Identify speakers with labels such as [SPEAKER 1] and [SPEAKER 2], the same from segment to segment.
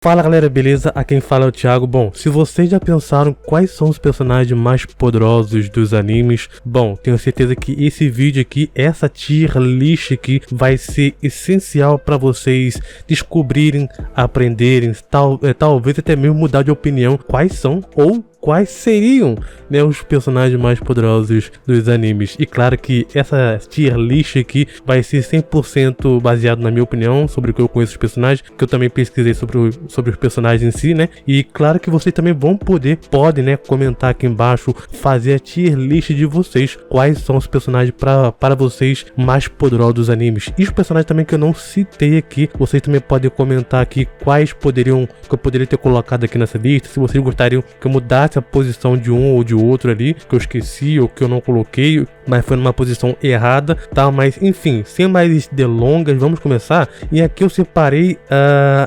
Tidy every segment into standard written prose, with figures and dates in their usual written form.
[SPEAKER 1] Fala galera, beleza? Aqui quem fala é o Thiago. Bom, se vocês já pensaram quais são os personagens mais poderosos dos animes, bom, tenho certeza que esse vídeo aqui, essa tier list aqui, vai ser essencial para vocês descobrirem, aprenderem, talvez até mesmo mudar de opinião quais são ou quais seriam, né, os personagens mais poderosos dos animes. E claro que essa tier list aqui vai ser 100% baseado na minha opinião sobre o que eu conheço os personagens, que eu também pesquisei sobre os personagens em si, né? E claro que vocês também podem, né, comentar aqui embaixo, fazer a tier list de vocês, quais são os personagens para vocês mais poderosos dos animes. E os personagens também que eu não citei aqui, vocês também podem comentar aqui quais que eu poderia ter colocado aqui nessa lista, se vocês gostariam que eu mudasse a posição de um ou de outro ali, que eu esqueci ou que eu não coloquei, mas foi numa posição errada, tá? Mas enfim, sem mais delongas, vamos começar. E aqui eu separei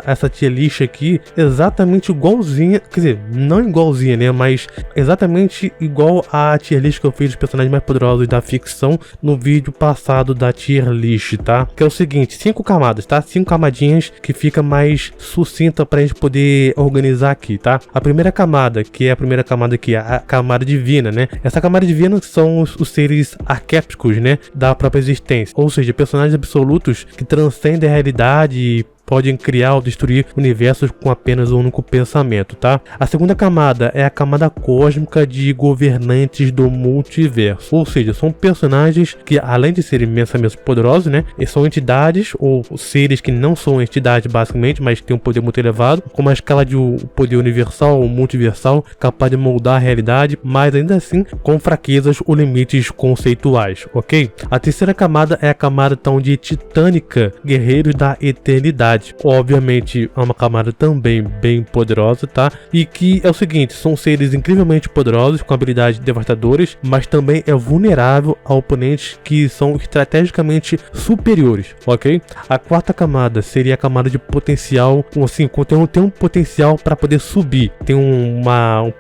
[SPEAKER 1] essa tier list aqui exatamente igualzinha, quer dizer, não igualzinha, né? Mas exatamente igual a tier list que eu fiz dos personagens mais poderosos da ficção no vídeo passado da tier list, tá? Que é o seguinte, 5 camadas, tá? 5 camadinhas que fica mais sucinta pra gente poder organizar aqui, tá? A primeira camada, que é a primeira camada aqui, a camada divina, né? Essa camada divina são os seres arquétipos, né, da própria existência, ou seja, personagens absolutos que transcendem a realidade e podem criar ou destruir universos com apenas um único pensamento, tá? A segunda camada é a camada cósmica de governantes do multiverso, ou seja, são personagens que, além de serem imensamente poderosos, né, são entidades ou seres que não são entidades basicamente, mas têm um poder muito elevado, com uma escala de poder universal ou multiversal, capaz de moldar a realidade, mas ainda assim com fraquezas ou limites conceituais, ok? A terceira camada é a camada tão de titânica, guerreiros da eternidade. Obviamente é uma camada também bem poderosa, tá? E que é o seguinte, são seres incrivelmente poderosos, com habilidades devastadoras, mas também é vulnerável a oponentes que são estrategicamente superiores, ok? A quarta camada seria a camada de potencial, assim, tem um potencial para poder subir, tem um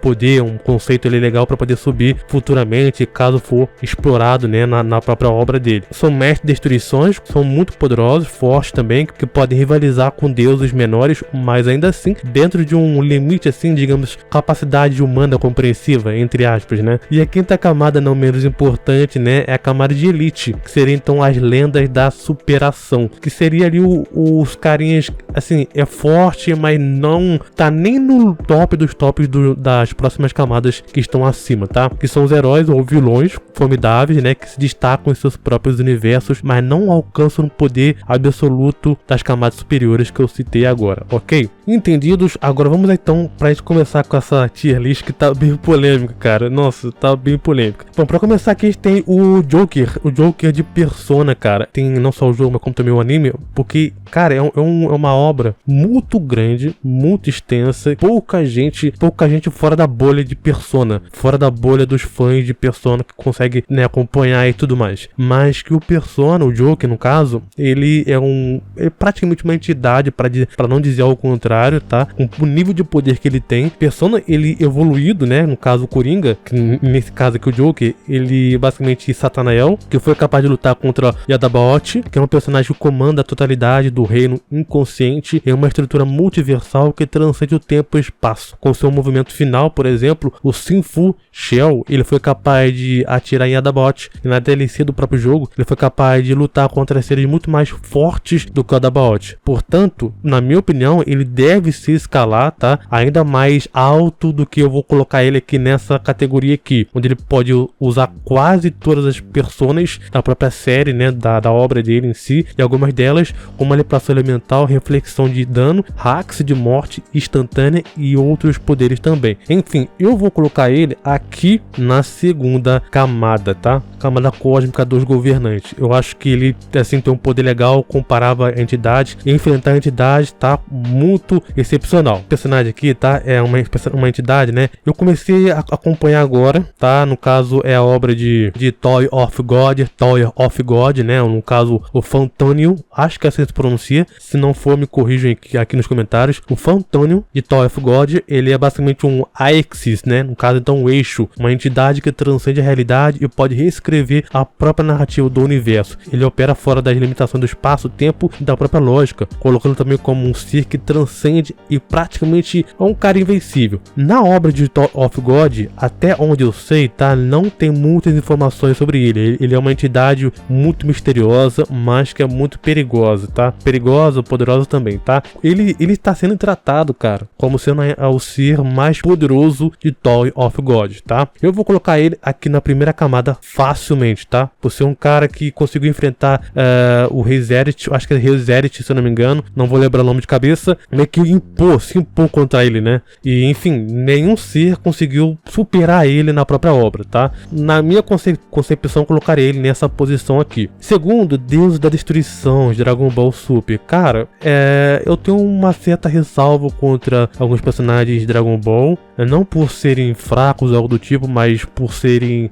[SPEAKER 1] poder, um conceito ali legal para poder subir futuramente, caso for explorado, né, na própria obra dele. São mestres de destruições, são muito poderosos, fortes também, que podem rivalizar com deuses menores, mas ainda assim dentro de um limite, assim, digamos, capacidade humana compreensiva, entre aspas, né? E a quinta camada, não menos importante, né, é a camada de elite, que seria então as lendas da superação, que seria ali os carinhas, assim, é forte, mas não tá nem no top dos tops das próximas camadas que estão acima, tá? Que são os heróis ou vilões formidáveis, né, que se destacam em seus próprios universos, mas não alcançam o poder absoluto das camadas superiores que eu citei agora, ok? Entendidos? Agora vamos então pra gente começar com essa tier list que tá bem polêmica, cara. Nossa, tá bem polêmica. Bom, pra começar aqui a gente tem o Joker de Persona, cara. Tem não só o jogo, mas como também o anime, porque, cara, é uma obra muito grande, muito extensa, pouca gente fora da bolha de Persona, fora da bolha dos fãs de Persona que consegue, né, acompanhar e tudo mais. Mas que o Persona, o Joker no caso, ele é praticamente uma entidade, para não dizer ao contrário, tá? Com o nível de poder que ele tem, Persona, ele evoluído, né? No caso o Coringa, que nesse caso aqui o Joker, ele basicamente Satanael, que foi capaz de lutar contra Yadabaoth, que é um personagem que comanda a totalidade do reino inconsciente em uma estrutura multiversal que transcende o tempo e o espaço. Com seu movimento final, por exemplo, o Sinfu Shell, ele foi capaz de atirar em Yadabaoth, e na DLC do próprio jogo, ele foi capaz de lutar contra seres muito mais fortes do que o Yadabaoth. Portanto, na minha opinião, ele deve se escalar, tá? Ainda mais alto do que eu vou colocar ele aqui nessa categoria aqui, onde ele pode usar quase todas as personas da própria série, né? Da obra dele em si, e algumas delas com manipulação elemental, reflexão de dano, hacks de morte instantânea e outros poderes também. Enfim, eu vou colocar ele aqui na segunda camada, tá? Camada cósmica dos governantes. Eu acho que ele, assim, tem um poder legal, comparável a entidade. Enfrentar a entidade tá muito excepcional. O personagem aqui, tá, é uma entidade, né? Eu comecei a acompanhar agora, tá? No caso é a obra de Toy of God, né? No caso o Fantônio, acho que assim se pronuncia. Se não for, me corrijam aqui nos comentários. O Fantônio de Toy of God, ele é basicamente um Aexis, né? No caso então um eixo, uma entidade que transcende a realidade e pode reescrever a própria narrativa do universo. Ele opera fora das limitações do espaço, tempo e da própria lógica, colocando também como um ser que transcende e praticamente é um cara invencível. Na obra de Tower of God, até onde eu sei, tá, não tem muitas informações sobre ele. Ele é uma entidade muito misteriosa, mas que é muito perigosa, tá? Perigosa, poderosa também, tá? Ele está sendo tratado, cara, como sendo o ser mais poderoso de Tower of God, tá? Eu vou colocar ele aqui na primeira camada facilmente, tá? Por ser um cara que conseguiu enfrentar o Rei Zereth, acho que é Rei Zereth, se eu não me engano, não vou lembrar o nome de cabeça, meio que se impor contra ele, né? E enfim, nenhum ser conseguiu superar ele na própria obra, tá? Na minha concepção, colocarei ele nessa posição aqui. Segundo, Deus da Destruição, de Dragon Ball Super. Cara, eu tenho uma certa ressalva contra alguns personagens de Dragon Ball, não por serem fracos ou algo do tipo, mas por serem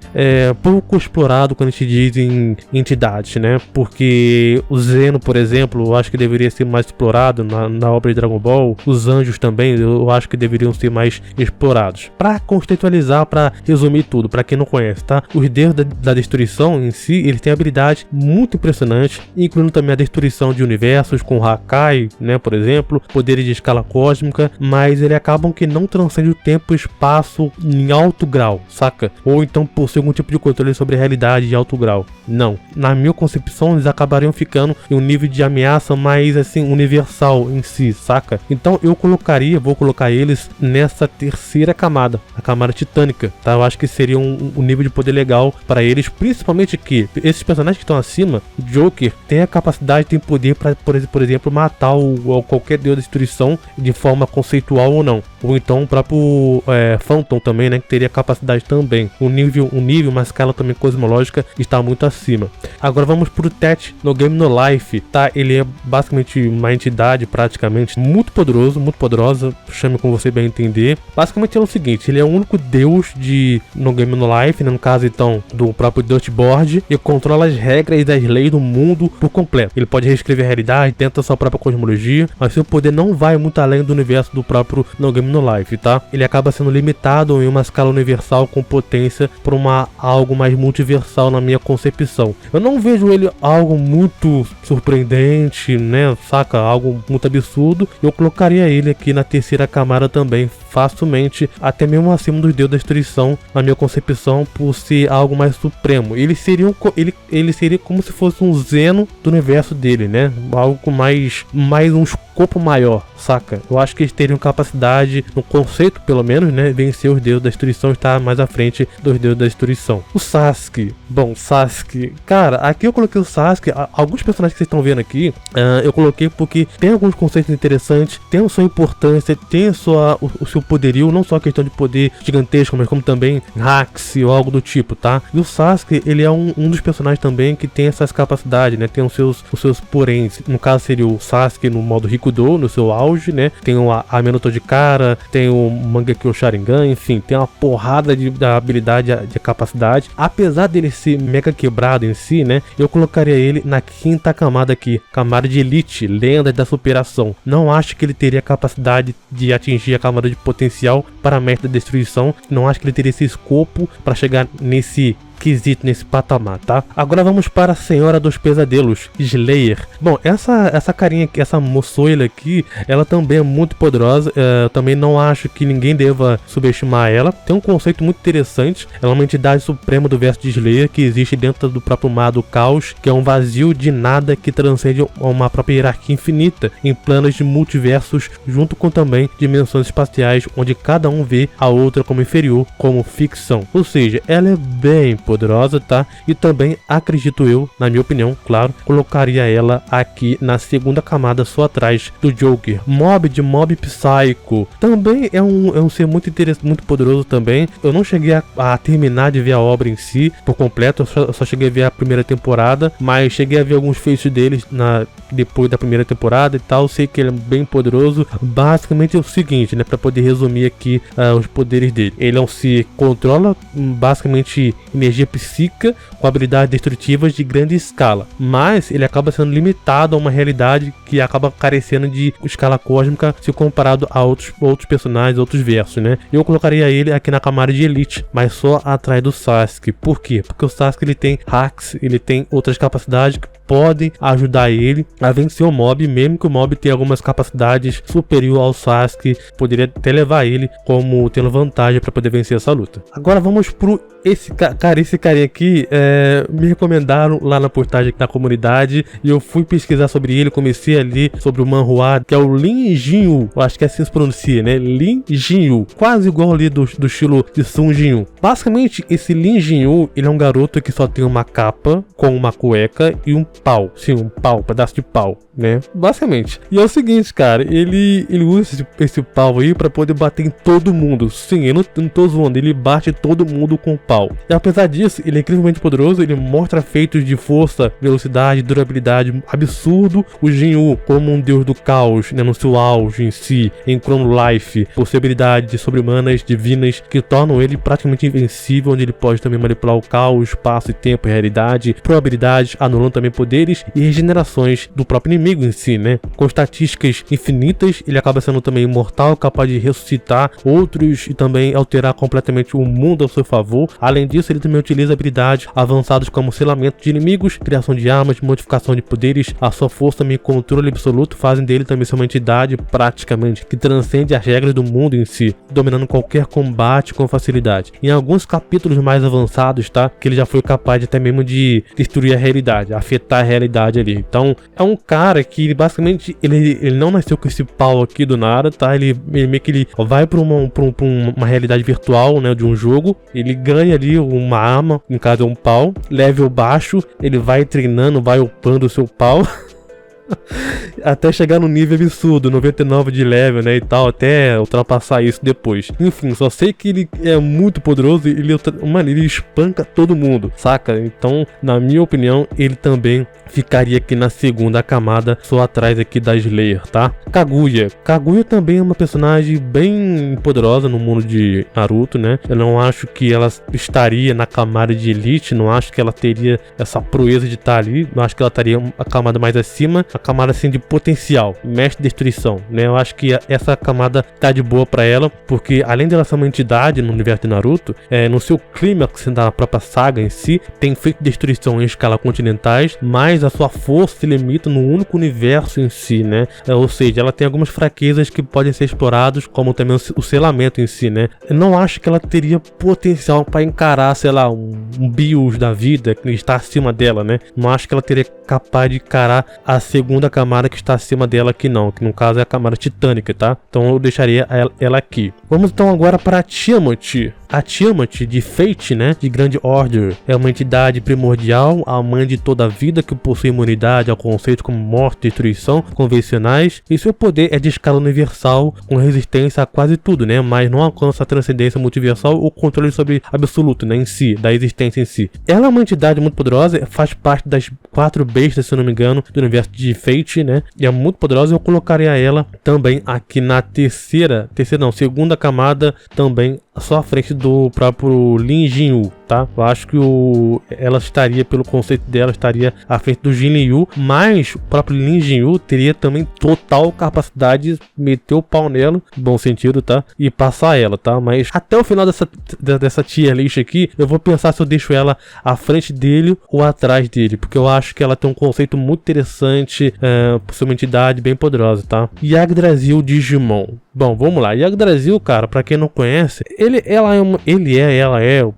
[SPEAKER 1] pouco explorados quando a gente diz em entidades, né? Porque o Zeno, por exemplo, eu acho que deveria ser mais explorado na obra de Dragon Ball. Os anjos também, eu acho que deveriam ser mais explorados. Para contextualizar, para resumir tudo, para quem não conhece, tá? Os deuses da destruição em si, eles têm habilidades muito impressionantes, incluindo também a destruição de universos com Hakai, né, por exemplo, poderes de escala cósmica, mas eles acabam que não transcendem o tempo e espaço em alto grau, saca? Ou então possui algum tipo de controle sobre a realidade de alto grau. Não. Na minha concepção, eles acabariam ficando em um nível de ameaça mais, assim, universal em si, saca? Então eu vou colocar eles nessa terceira camada, a camada titânica, tá? Eu acho que seria um nível de poder legal para eles, principalmente que esses personagens que estão acima, Joker, tem a capacidade, tem poder para, por exemplo, matar qualquer deus da destruição de forma conceitual ou não. Ou então o próprio Phantom também, né, que teria capacidade também. Um nível, uma escala também cosmológica está muito acima. Agora vamos pro Tet no Game No Life, tá? Ele é basicamente uma entidade praticamente muito poderosa, chame como você bem entender. Basicamente é o seguinte, ele é o único deus no Game No Life, né, no caso então do próprio Dustboard, e controla as regras e das leis do mundo por completo. Ele pode reescrever a realidade, tenta sua própria cosmologia, mas seu poder não vai muito além do universo do próprio No Game No Life, tá? Ele acaba sendo limitado em uma escala universal com potência por algo mais multiversal na minha concepção. Eu não vejo ele algo muito surpreendente, né? Saca? Algo muito absurdo. Eu colocaria ele aqui na terceira camada também, facilmente, até mesmo acima dos deuses da destruição, na minha concepção, por ser algo mais supremo. Ele seria como se fosse um Zeno do universo dele, né? Algo com mais um escopo maior, saca? Eu acho que eles teriam capacidade, no conceito pelo menos, né, vencer os deuses da destruição, estar mais à frente dos deuses da destruição. O Sasuke, cara, aqui eu coloquei o Sasuke, alguns personagens que vocês estão vendo aqui, eu coloquei porque tem alguns conceitos interessantes, tem a sua importância, tem o seu poderio, não só a questão de poder gigantesco, mas como também hacks ou algo do tipo, tá? E o Sasuke, ele é um dos personagens também que tem essas capacidades, né? Tem os seus poréns. No caso seria o Sasuke no modo Rikudo, no seu auge, né? Tem a Minato de cara, tem o Mangekyo Sharingan, enfim, tem uma porrada da habilidade, de capacidade. Apesar dele ser mega quebrado em si, né? Eu colocaria ele na quinta camada aqui, camada de Elite, Lendas da Superação. Não acho que ele teria capacidade de atingir a camada de potencial para a meta da destruição. Não acho que ele teria esse escopo para chegar nesse quesito, nesse patamar, tá? Agora vamos para a Senhora dos Pesadelos, Slayer. Bom, essa carinha aqui, essa moçoila aqui, ela também é muito poderosa. Eu também não acho que ninguém deva subestimar ela. Tem um conceito muito interessante. Ela é uma entidade suprema do verso de Slayer, que existe dentro do próprio mar do caos, que é um vazio de nada que transcende uma própria hierarquia infinita em planos de multiversos, junto com também dimensões espaciais, onde cada um vê a outra como inferior, como ficção. Ou seja, ela é bem poderosa, tá? E também acredito eu, na minha opinião, claro, colocaria ela aqui na segunda camada, só atrás do Joker. Mob Psycho também é um ser muito interessante, muito poderoso também. Eu não cheguei a terminar de ver a obra em si por completo, eu só cheguei a ver a primeira temporada, mas cheguei a ver alguns feitos deles depois da primeira temporada e tal. Sei que ele é bem poderoso. Basicamente é o seguinte, né, para poder resumir aqui os poderes dele. Ele é um ser que controla basicamente energia magia psíquica com habilidades destrutivas de grande escala, mas ele acaba sendo limitado a uma realidade que acaba carecendo de escala cósmica se comparado a outros personagens, outros versos, né? Eu colocaria ele aqui na camada de Elite, mas só atrás do Sasuke. Por quê? Porque o Sasuke ele tem hacks, ele tem outras capacidades que podem ajudar ele a vencer o mob, mesmo que o mob tenha algumas capacidades superiores ao Sasuke, poderia até levar ele como tendo vantagem para poder vencer essa luta. Agora vamos pro esse carinha aqui, me recomendaram lá na postagem da comunidade e eu fui pesquisar sobre ele, comecei ali sobre o manhwa, que é o Lin Jinyu, eu acho que assim se pronuncia, né? Lin Jinyu, quase igual ali do estilo de Sun Jinyu. Basicamente, esse Lin Jinyu, ele é um garoto que só tem uma capa com uma cueca e um pau, sim, um pedaço de pau, né? Basicamente. E é o seguinte, cara, ele usa esse pau aí pra poder bater em todo mundo. Sim, eu não tô zoando, ele bate todo mundo com pau. E apesar disso, ele é incrivelmente poderoso, ele mostra feitos de força, velocidade, durabilidade absurdo. O Jinyu, como um deus do caos, né, no seu auge em si, em Chrono Life, possibilidades sobre-humanas, divinas, que tornam ele praticamente invencível, onde ele pode também manipular o caos, espaço e tempo e realidade, probabilidades, anulando também poderes e regenerações do próprio inimigo em si, né? Com estatísticas infinitas, ele acaba sendo também imortal, capaz de ressuscitar outros e também alterar completamente o mundo ao seu favor. Além disso, ele também utiliza habilidades avançadas como selamento de inimigos, criação de armas, modificação de poderes. A sua força também e controle absoluto fazem dele também ser uma entidade praticamente que transcende as regras do mundo em si, dominando qualquer combate com facilidade. Em alguns capítulos mais avançados, tá? Que ele já foi capaz de até mesmo de destruir a realidade, afetar a realidade ali. Então, é um cara que basicamente ele não nasceu com esse pau aqui do nada, tá? Ele meio que ele vai pra uma realidade virtual, né? De um jogo, ele ganha ali uma arma, no caso é um pau, level baixo, ele vai treinando, vai upando o seu pau até chegar no nível absurdo, 99 de level, né, e tal, até ultrapassar isso depois. Enfim, só sei que ele é muito poderoso e ele espanca todo mundo, saca? Então, na minha opinião, ele também ficaria aqui na segunda camada, só atrás aqui da Slayer, tá? Kaguya também é uma personagem bem poderosa no mundo de Naruto, né? Eu não acho que ela estaria na camada de Elite, não acho que ela teria essa proeza de estar ali, não acho que ela estaria a camada mais acima, a camada assim de potencial, mestre de destruição, né? Eu acho que essa camada tá de boa pra ela, porque além dela ser uma entidade no universo de Naruto, no seu clímax da própria saga em si, tem feito destruição em escala continentais, mas a sua força se limita no único universo em si, né? Ou seja, ela tem algumas fraquezas que podem ser exploradas, como também o selamento em si, né? Eu não acho que ela teria potencial para encarar, sei lá, um Bios da vida que está acima dela, né? Não acho que ela teria capaz de encarar a segunda camada que está acima dela aqui não, que no caso é a camada titânica, tá? Então eu deixaria ela aqui. Vamos então agora para a Tiamat. A Tiamat de Fate, né, de Grand Order, é uma entidade primordial, a mãe de toda a vida, que possui imunidade ao conceito como morte e destruição convencionais, e seu poder é de escala universal, com resistência a quase tudo, né, mas não alcança a transcendência multiversal ou controle sobre absoluto, né, em si, da existência em si. Ela é uma entidade muito poderosa, faz parte das 4 bestas, se eu não me engano, do universo de Fate, né, e é muito poderosa. Eu colocaria ela também aqui na segunda camada, também só à frente do próprio Lin Jinyu, tá? Eu acho que ela estaria, pelo conceito dela, estaria à frente do Jin Liu, mas o próprio Lin Jinyu teria também total capacidade de meter o pau nela, no bom sentido, tá? E passar ela, tá? Mas até o final dessa tier list aqui, eu vou pensar se eu deixo ela à frente dele ou atrás dele, porque eu acho que ela tem um conceito muito interessante, por ser uma entidade bem poderosa, tá? Yggdrasil Digimon. Bom, vamos lá. Yggdrasil, cara, pra quem não conhece, ela é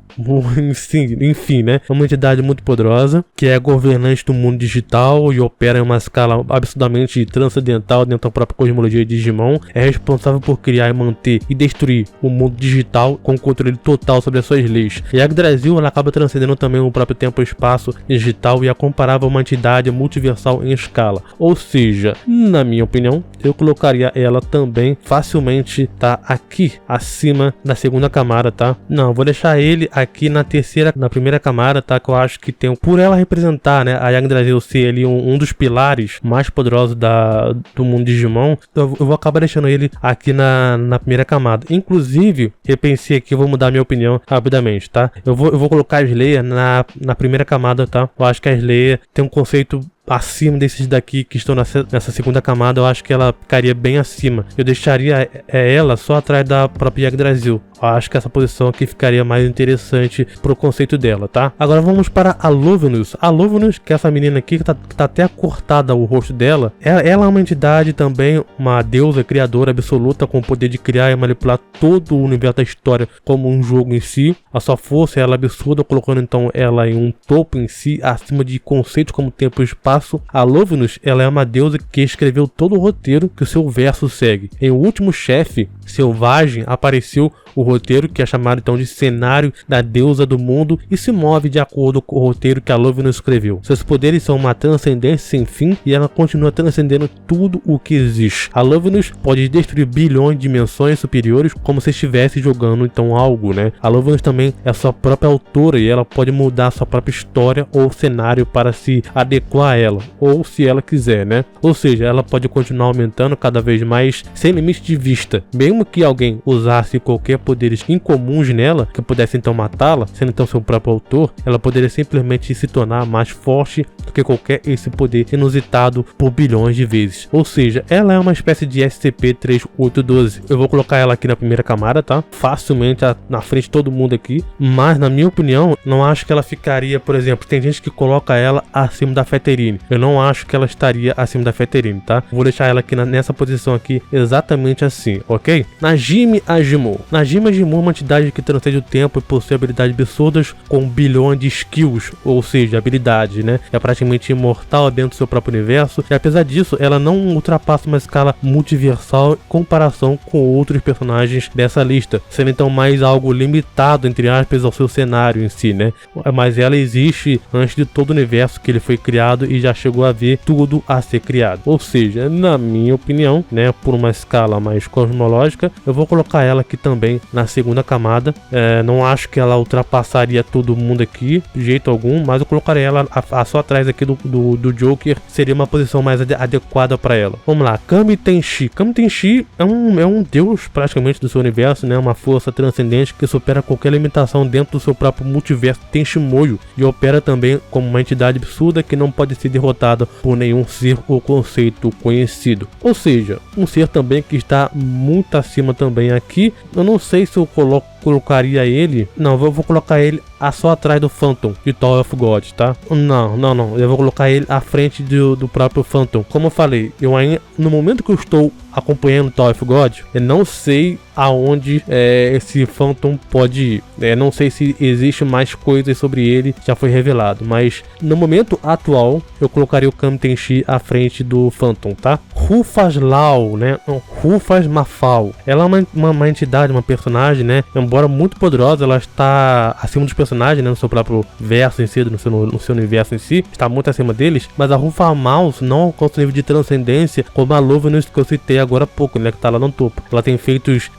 [SPEAKER 1] enfim, né? É uma entidade muito poderosa, que é governante do mundo digital e opera em uma escala absurdamente transcendental dentro da própria cosmologia de Digimon. É responsável por criar e manter e destruir o mundo digital com controle total sobre as suas leis. E a Yggdrasil, ela acaba transcendendo também o próprio tempo e espaço digital e a comparava a uma entidade multiversal em escala. Ou seja, na minha opinião, eu colocaria ela também facilmente, tá? Aqui acima da segunda camada, tá? Não, vou deixar ele aqui na primeira camada, tá? Que eu acho que tem, por ela representar, né, a Yggdrasil ser ali um dos pilares mais poderosos do mundo de Digimon, eu vou acabar deixando ele aqui na primeira camada. Inclusive, eu pensei aqui, eu vou mudar minha opinião rapidamente, tá? Eu vou colocar a Slayer na primeira camada, tá? Eu acho que a Slayer tem um conceito acima desses daqui que estão nessa segunda camada. Eu acho que ela ficaria bem acima. Eu deixaria ela só atrás da própria Yggdrasil. Eu acho que essa posição aqui ficaria mais interessante pro conceito dela, tá? Agora vamos para a Luvenus. A Luvenus, que é essa menina aqui que tá até cortada o rosto dela. Ela é uma entidade também, uma deusa criadora absoluta com o poder de criar e manipular todo o universo da história como um jogo em si. A sua força ela é absurda, colocando então ela em um topo em si, acima de conceitos como tempo e espaço. A Luvenus, ela é uma deusa que escreveu todo o roteiro que o seu verso segue. Em O Último Chefe Selvagem apareceu o roteiro, que é chamado então de cenário da deusa do mundo, e se move de acordo com o roteiro que a Luvenus escreveu. Seus poderes são uma transcendência sem fim e ela continua transcendendo tudo o que existe. A Luvenus pode destruir bilhões de dimensões superiores como se estivesse jogando então algo, né? A Luvenus também é sua própria autora e ela pode mudar sua própria história ou cenário para se adequar a ela, ou se ela quiser, né? Ou seja, ela pode continuar aumentando cada vez mais sem limite de vista. Mesmo que alguém usasse qualquer poderes incomuns nela, que pudesse então matá-la, sendo então seu próprio autor, ela poderia simplesmente se tornar mais forte do que qualquer esse poder inusitado por bilhões de vezes. Ou seja, ela é uma espécie de SCP-3812. Eu vou colocar ela aqui na primeira camada, tá? Facilmente na frente de todo mundo aqui, mas na minha opinião, não acho que ela ficaria, por exemplo, tem gente que coloca ela acima da Feterine. Eu não acho que ela estaria acima da Feterine, tá? Vou deixar ela aqui nessa posição aqui, exatamente assim, ok? Najime Ajimou. Najime Ajimou é uma entidade que transcende o tempo e possui habilidades absurdas com bilhões de skills, ou seja, habilidades, né? É praticamente imortal dentro do seu próprio universo, e apesar disso, ela não ultrapassa uma escala multiversal em comparação com outros personagens dessa lista, sendo então mais algo limitado, entre aspas, ao seu cenário em si, né? Mas ela existe antes de todo o universo que ele foi criado e já chegou a ver tudo a ser criado. Ou seja, na minha opinião, né, por uma escala mais cosmológica, eu vou colocar ela aqui também na segunda camada. Não acho que ela ultrapassaria todo mundo aqui de jeito algum, mas eu colocaria ela só atrás aqui do Joker, seria uma posição mais adequada para ela. Vamos lá, Kami Tenshi. Kami Tenshi é um deus praticamente do seu universo, né, uma força transcendente que supera qualquer limitação dentro do seu próprio multiverso Tenshimoyo, e opera também como uma entidade absurda que não pode ser derrotada por nenhum ser ou conceito conhecido. Ou seja, um ser também que está muito acima também aqui. Eu não sei se eu colocaria ele. Não, eu vou colocar ele só atrás do Phantom de Tower of God, tá? Não. Eu vou colocar ele à frente do próprio Phantom. Como eu falei, eu ainda, no momento que eu estou acompanhando Tower of God, eu não sei aonde esse Phantom pode ir. Não sei se existe mais coisas sobre ele, já foi revelado. Mas no momento atual, eu colocaria o Kami Tenshi à frente do Phantom, tá? Rufus Lau, né? Rufus Mafau. Ela é uma entidade, uma personagem, né? Embora muito poderosa, ela está acima dos personagens, né? No seu próprio verso em si, no seu universo em si, está muito acima deles. Mas a Rufus Maus não alcança o nível de transcendência como a Luvenus que eu citei agora há pouco, né? Que tá lá no topo. Ela tem feitos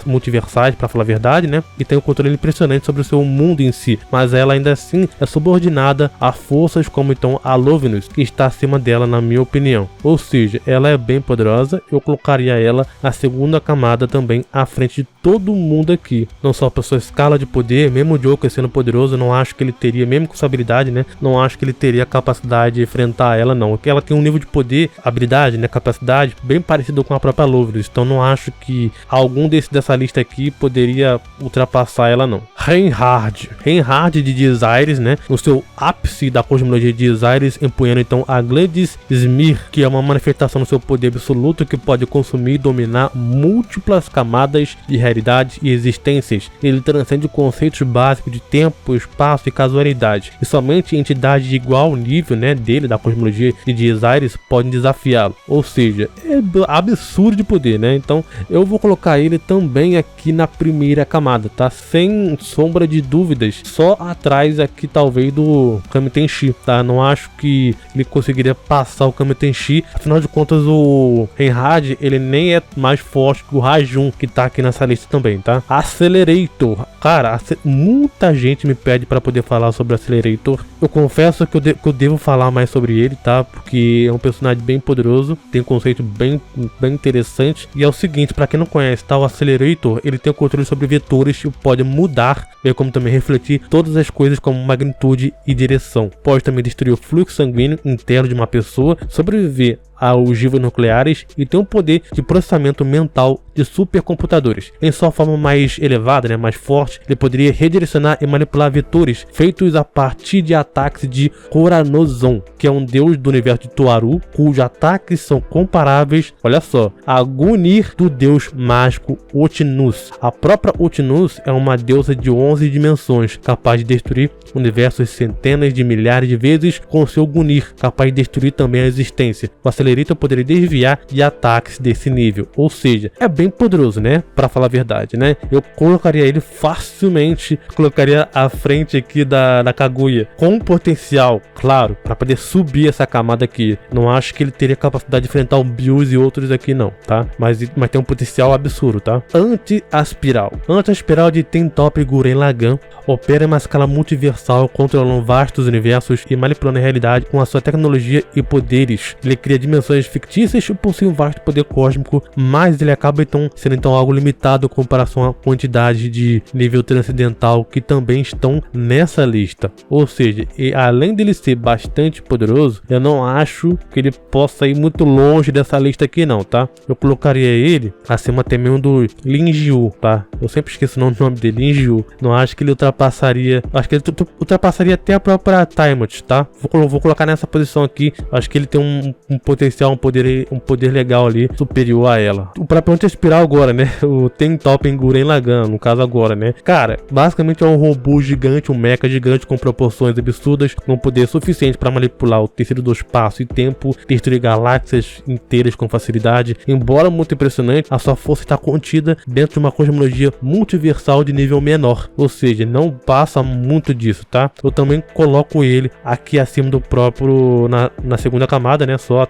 [SPEAKER 1] multiversais, para falar a verdade, né? E tem um controle impressionante sobre o seu mundo em si. Mas ela ainda assim é subordinada a forças como então a Luvenus, que está acima dela, na minha opinião. Ou seja, ela é bem poderosa. Eu colocaria ela na segunda camada também, à frente de todo mundo aqui. Não só por sua escala de poder, mesmo o Joker sendo poderoso, eu não acho que ele teria, mesmo com sua habilidade, né? Não acho que ele teria a capacidade de enfrentar ela, não. Porque ela tem um nível de poder, habilidade, né? Capacidade bem parecido com a própria Luvenus. Então não acho que algum dessa lista aqui poderia ultrapassar ela, não. Reinhard de Desires, né? No seu ápice da cosmologia de Desires, empunhando então a Gladys Smir, que é uma manifestação do seu poder absoluto que pode consumir e dominar múltiplas camadas de realidades e existências. Ele transcende conceitos básicos de tempo, espaço e casualidade. E somente entidades de igual nível, né, dele, da cosmologia de Desires, podem desafiá-lo. Ou seja, é absurdo de poder, né? Então eu vou colocar ele também aqui na primeira camada, tá? Sem sombra de dúvidas, só atrás aqui talvez do Kami Tenshi, tá? Não acho que ele conseguiria passar o Kami Tenshi. Afinal de contas, o Reinhard, ele nem é mais forte que o Rajun, que tá aqui nessa lista também, tá? A Accelerator. Cara, muita gente me pede para poder falar sobre Accelerator. Eu confesso que eu devo falar mais sobre ele, tá? Porque é um personagem bem poderoso, tem um conceito bem interessante. E é o seguinte, para quem não conhece, tá? O Accelerator, ele tem o controle sobre vetores e pode mudar, bem como também refletir todas as coisas como magnitude e direção. Pode também destruir o fluxo sanguíneo interno de uma pessoa, sobreviver a ogivas nucleares e tem um poder de processamento mental de supercomputadores. Em sua forma mais elevada, né, mais forte, ele poderia redirecionar e manipular vetores feitos a partir de ataques de Coranozon, que é um deus do universo de Toaru, cujos ataques são comparáveis, olha só, a Gunir do deus mágico Otinus. A própria Otinus é uma deusa de 11 dimensões, capaz de destruir universos centenas de milhares de vezes com seu Gunir, capaz de destruir também a existência. O Accelerator poderia desviar de ataques desse nível, ou seja, é bem poderoso, né? Pra falar a verdade, né? Eu colocaria ele facilmente, colocaria à frente aqui da Kaguya, com potencial, claro, para poder subir essa camada aqui. Não acho que ele teria capacidade de enfrentar o Bios e outros aqui não, tá? Mas tem um potencial absurdo, tá? Anti-Aspiral de Tentop Gurren Lagann opera em uma escala multiversal, controlando vastos universos e manipulando a realidade com a sua tecnologia e poderes. Ele cria dimensões fictícias e possui um vasto poder cósmico, mas ele acaba então sendo algo limitado em comparação à quantidade de nível transcendental que também estão nessa lista. Ou seja, além dele ser bastante poderoso, eu não acho que ele possa ir muito longe dessa lista aqui não, tá? Eu colocaria ele acima até mesmo do Lin Jiu, tá? Eu sempre esqueço o nome dele, Lin Jiu. Não acho que ele ultrapassaria, acho que ele ultrapassaria até a própria Tiamat, tá? Vou colocar nessa posição aqui. Acho que ele tem um potencial, um poder legal ali, superior a ela. O próprio Anti-Espiral agora, né? O Tentop Gurren Lagann, no caso agora, né? Cara, basicamente é um robô gigante, um mecha gigante com proporções absurdas, com poder suficiente para manipular o tecido do espaço e tempo, destruir galáxias inteiras com facilidade. Embora muito impressionante, a sua força está contida dentro de uma cosmologia multiversal de nível menor, ou seja, não passa muito disso, tá? Eu também coloco ele aqui acima do próprio, na segunda camada, né? Só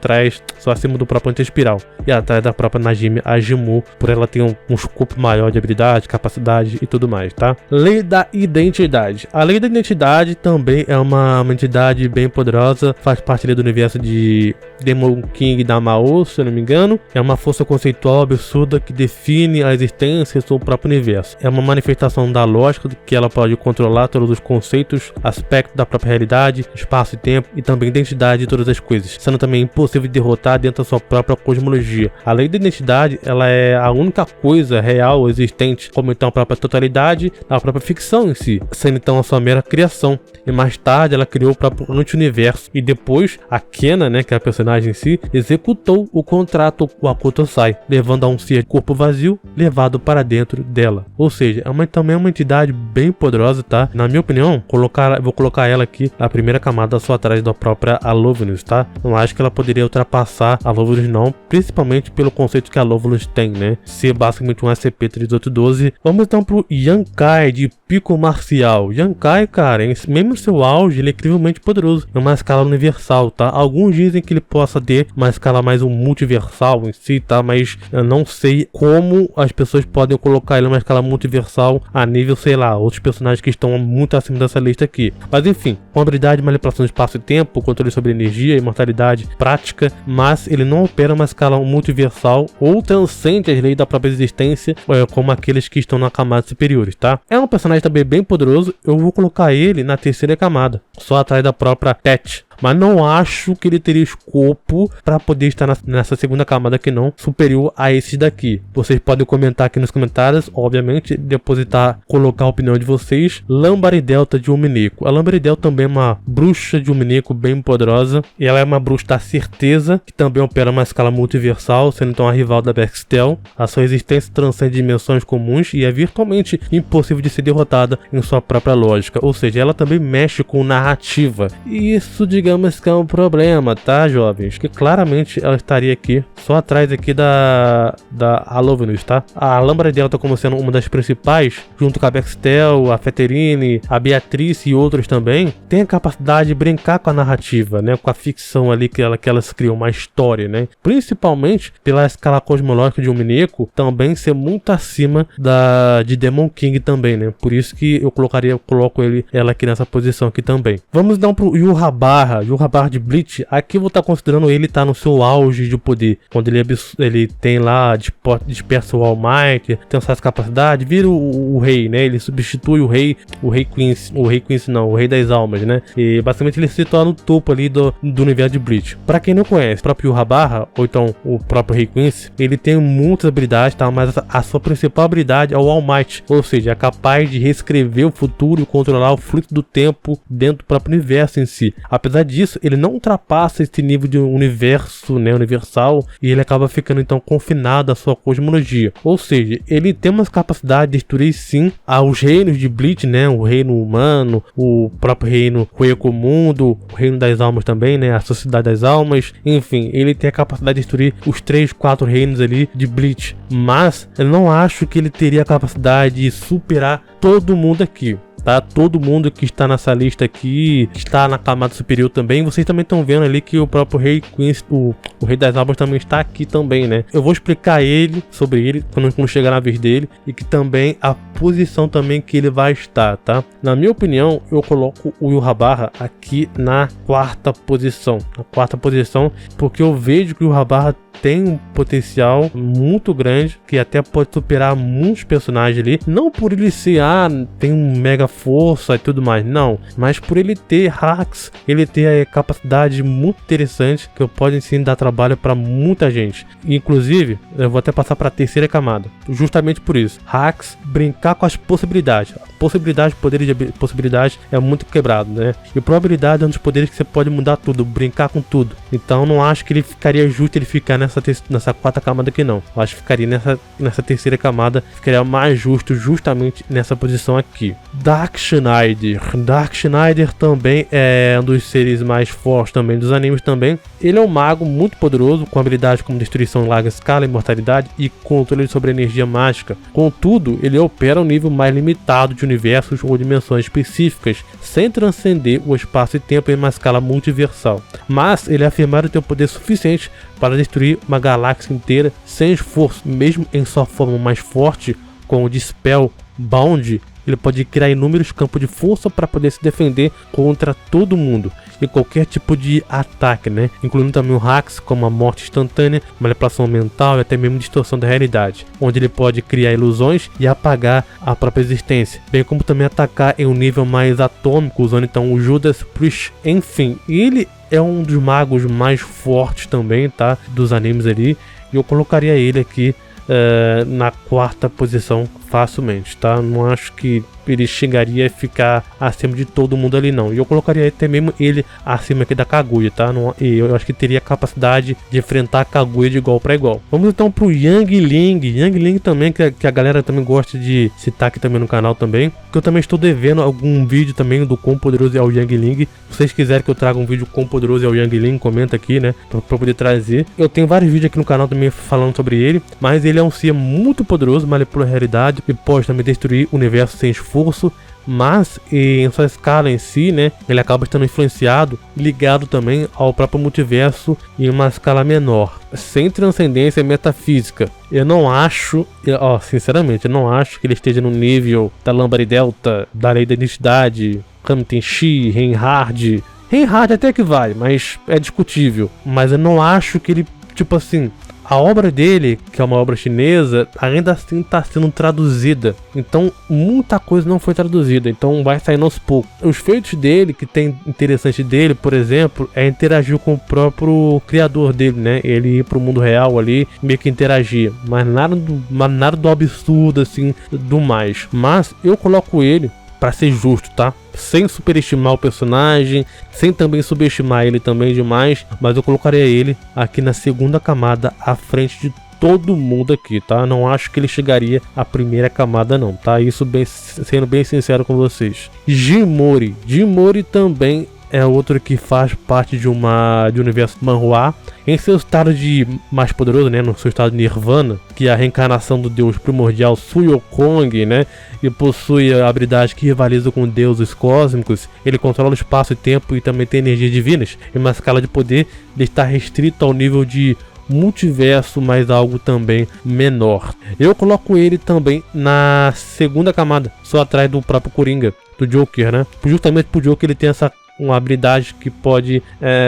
[SPEAKER 1] acima do próprio Anti-Espiral e atrás da própria Najimi Ajimu, por ela ter um escopo maior de habilidade, capacidade e tudo mais, tá? Lei da Identidade. A Lei da Identidade também é uma entidade bem poderosa, faz parte do universo de Demon King da Mao, se eu não me engano. É uma força conceitual absurda que define a existência do seu próprio universo. É uma manifestação da lógica que ela pode controlar todos os conceitos, aspectos da própria realidade, espaço e tempo e também identidade de todas as coisas, sendo também impossível de derrotar dentro da sua própria cosmologia. A Lei da Identidade, ela é a única coisa real existente, como então a própria totalidade da própria ficção em si, sendo então a sua mera criação. E mais tarde ela criou o próprio anti-universo e depois a Kena, né, que é a personagem em si, executou o contrato com a Kotosai, levando a um ser de corpo vazio levado para dentro dela. Ou seja, também é uma entidade bem poderosa, tá? Na minha opinião, vou colocar ela aqui na primeira camada, só atrás da própria Alovulus, tá? Não acho que ela poderia ultrapassar a Alovulus não, principalmente pelo conceito que a Alovulus tem, né? Ser basicamente um SCP-3812. Vamos então pro Yankai de Pico Marcial. Yankai, cara, mesmo no seu auge, ele é incrivelmente poderoso em uma escala universal, tá? Alguns dizem que ele possa ter uma escala mais multiversal em si, tá? Mas eu não sei como as pessoas podem colocar ele numa escala multiversal a nível, sei lá, outros personagens que estão muito acima dessa lista aqui. Mas enfim, com habilidade de manipulação de espaço e tempo, controle sobre energia, imortalidade prática, mas ele não opera uma escala multiversal ou transcende as leis da própria existência, como aqueles que estão na camada superiores, tá? É um personagem também bem poderoso, eu vou colocar ele na terceira camada, só atrás da própria Tet. Mas não acho que ele teria escopo para poder estar nessa segunda camada que não, superior a esses daqui. Vocês podem comentar aqui nos comentários, obviamente, colocar a opinião de vocês. Lambaridel de Umineko. A Lambaridel também é uma bruxa de Umineko bem poderosa. E ela é uma bruxa da certeza, que também opera uma escala multiversal, sendo então a rival da Baxtel. A sua existência transcende dimensões comuns e é virtualmente impossível de ser derrotada em sua própria lógica. Ou seja, ela também mexe com narrativa. E isso, digamos digamos que é um problema, tá, jovens? Que claramente ela estaria aqui, só atrás aqui da Alovenus, tá? A Lambra Delta como sendo uma das principais, junto com a Bextel, a Feterine, a Beatrice e outros também, tem a capacidade de brincar com a narrativa, né? Com a ficção ali que elas criam, uma história, né? Principalmente pela escala cosmológica de Umineko também ser muito acima de Demon King também, né? Por isso que eu coloco ela aqui nessa posição aqui também. Vamos então pro Yhwach de Bleach. Aqui eu vou estar considerando ele tá no seu auge de poder, quando ele tem lá dispersa o All Might, tem essas capacidades, vira o rei, né? Ele substitui o rei Quincy não, o rei das almas, né? E basicamente ele se torna o topo ali do universo de Bleach. Pra quem não conhece, o próprio Yhwach, ou então o próprio rei Quincy, ele tem muitas habilidades, tá? Mas a sua principal habilidade é o All Might, ou seja, é capaz de reescrever o futuro e controlar o fluxo do tempo dentro do próprio universo em si. Apesar disso, ele não ultrapassa esse nível de universo, né, universal, e ele acaba ficando então confinado à sua cosmologia. Ou seja, ele tem umas capacidades de destruir sim aos reinos de Bleach, né, o reino humano, o próprio reino Mundo, o reino das almas também, né, a sociedade das almas, enfim, ele tem a capacidade de destruir os 3, 4 reinos ali de Bleach, mas eu não acho que ele teria a capacidade de superar todo mundo aqui. Tá? Todo mundo que está nessa lista aqui está na camada superior também. Vocês também estão vendo ali que o próprio rei Quincy, o rei das almas também está aqui também, né? Eu vou explicar sobre ele quando chegar na vez dele, e que também a posição também que ele vai estar, tá? Na minha opinião, eu coloco o Yhwach aqui na quarta posição. Porque eu vejo que o Yhwach tem um potencial muito grande, que até pode superar muitos personagens ali, não por ele ser, tem um mega força e tudo mais, não, mas por ele ter hacks, ele ter a capacidade muito interessante, que pode sim dar trabalho para muita gente. Inclusive, eu vou até passar para a terceira camada, justamente por isso, hacks, brincar com as possibilidades. Poderes de possibilidades é muito quebrado, né? E probabilidade é um dos poderes que você pode mudar tudo, brincar com tudo. Então não acho que ele ficaria justo ele ficar nessa quarta camada aqui, não. Eu acho que ficaria nessa terceira camada, ficaria mais justo justamente nessa posição aqui. Dark Schneider também é um dos seres mais fortes também dos animes também. Ele é um mago muito poderoso, com habilidades como destruição em larga escala, imortalidade e controle sobre energia mágica. Contudo, ele opera um nível mais limitado de universos ou dimensões específicas, sem transcender o espaço e tempo em uma escala multiversal. Mas ele é afirmado ter o poder suficiente para destruir uma galáxia inteira sem esforço. Mesmo em sua forma mais forte, com o Dispel Bound, ele pode criar inúmeros campos de força para poder se defender contra todo mundo e qualquer tipo de ataque, né? Incluindo também o hacks, como a morte instantânea, manipulação mental e até mesmo distorção da realidade, onde ele pode criar ilusões e apagar a própria existência, bem como também atacar em um nível mais atômico, usando então o Judas Priest. Enfim, ele é um dos magos mais fortes também, tá? Dos animes ali, e eu colocaria ele aqui na quarta posição facilmente, tá? Não acho que ele chegaria a ficar acima de todo mundo ali, não. E eu colocaria até mesmo ele acima aqui da Kaguya, tá? E eu acho que teria capacidade de enfrentar a Kaguya de igual para igual. Vamos então pro Yang Ling também, que a galera também gosta de citar aqui também no canal também, que eu também estou devendo algum vídeo também do quão poderoso é o Yang Ling. Se vocês quiserem que eu traga um vídeo quão poderoso é o Yang Ling, comenta aqui, né, pra poder trazer. Eu tenho vários vídeos aqui no canal também falando sobre ele, mas ele é um ser muito poderoso, manipula a realidade e pode também destruir o universo sem esforço. Mas em sua escala em si, né, ele acaba estando influenciado, ligado também ao próprio multiverso em uma escala menor, sem transcendência metafísica. Eu não acho, sinceramente, eu não acho que ele esteja no nível da Lambda Delta, da Lei da Identidade, Kami Tenshi, Reinhard até que vai, mas é discutível. Mas eu não acho que ele, tipo assim, a obra dele, que é uma obra chinesa, ainda assim está sendo traduzida. Então, muita coisa não foi traduzida. Então, vai saindo aos poucos. Os feitos dele, que tem interessante dele, por exemplo, é interagir com o próprio criador dele, né? Ele ir pro mundo real ali, meio que interagir. Mas nada do absurdo, assim, do mais. Mas eu coloco ele para ser justo, tá? Sem superestimar o personagem, sem também subestimar ele também demais, mas eu colocaria ele aqui na segunda camada, à frente de todo mundo aqui, tá? Não acho que ele chegaria à primeira camada não, tá? Isso sendo bem sincero com vocês. Jinmori também é outro que faz parte de um universo manhwa. Em seu estado de mais poderoso, né, no seu estado de Nirvana, que é a reencarnação do deus primordial Suyeokong, né, e possui habilidades que rivalizam com deuses cósmicos. Ele controla o espaço e tempo e também tem energias divinas. Em uma escala de poder, ele está restrito ao nível de multiverso, mas algo também menor. Eu coloco ele também na segunda camada, só atrás do próprio Coringa, do Joker, né? Justamente pro Joker ele tem uma habilidade que pode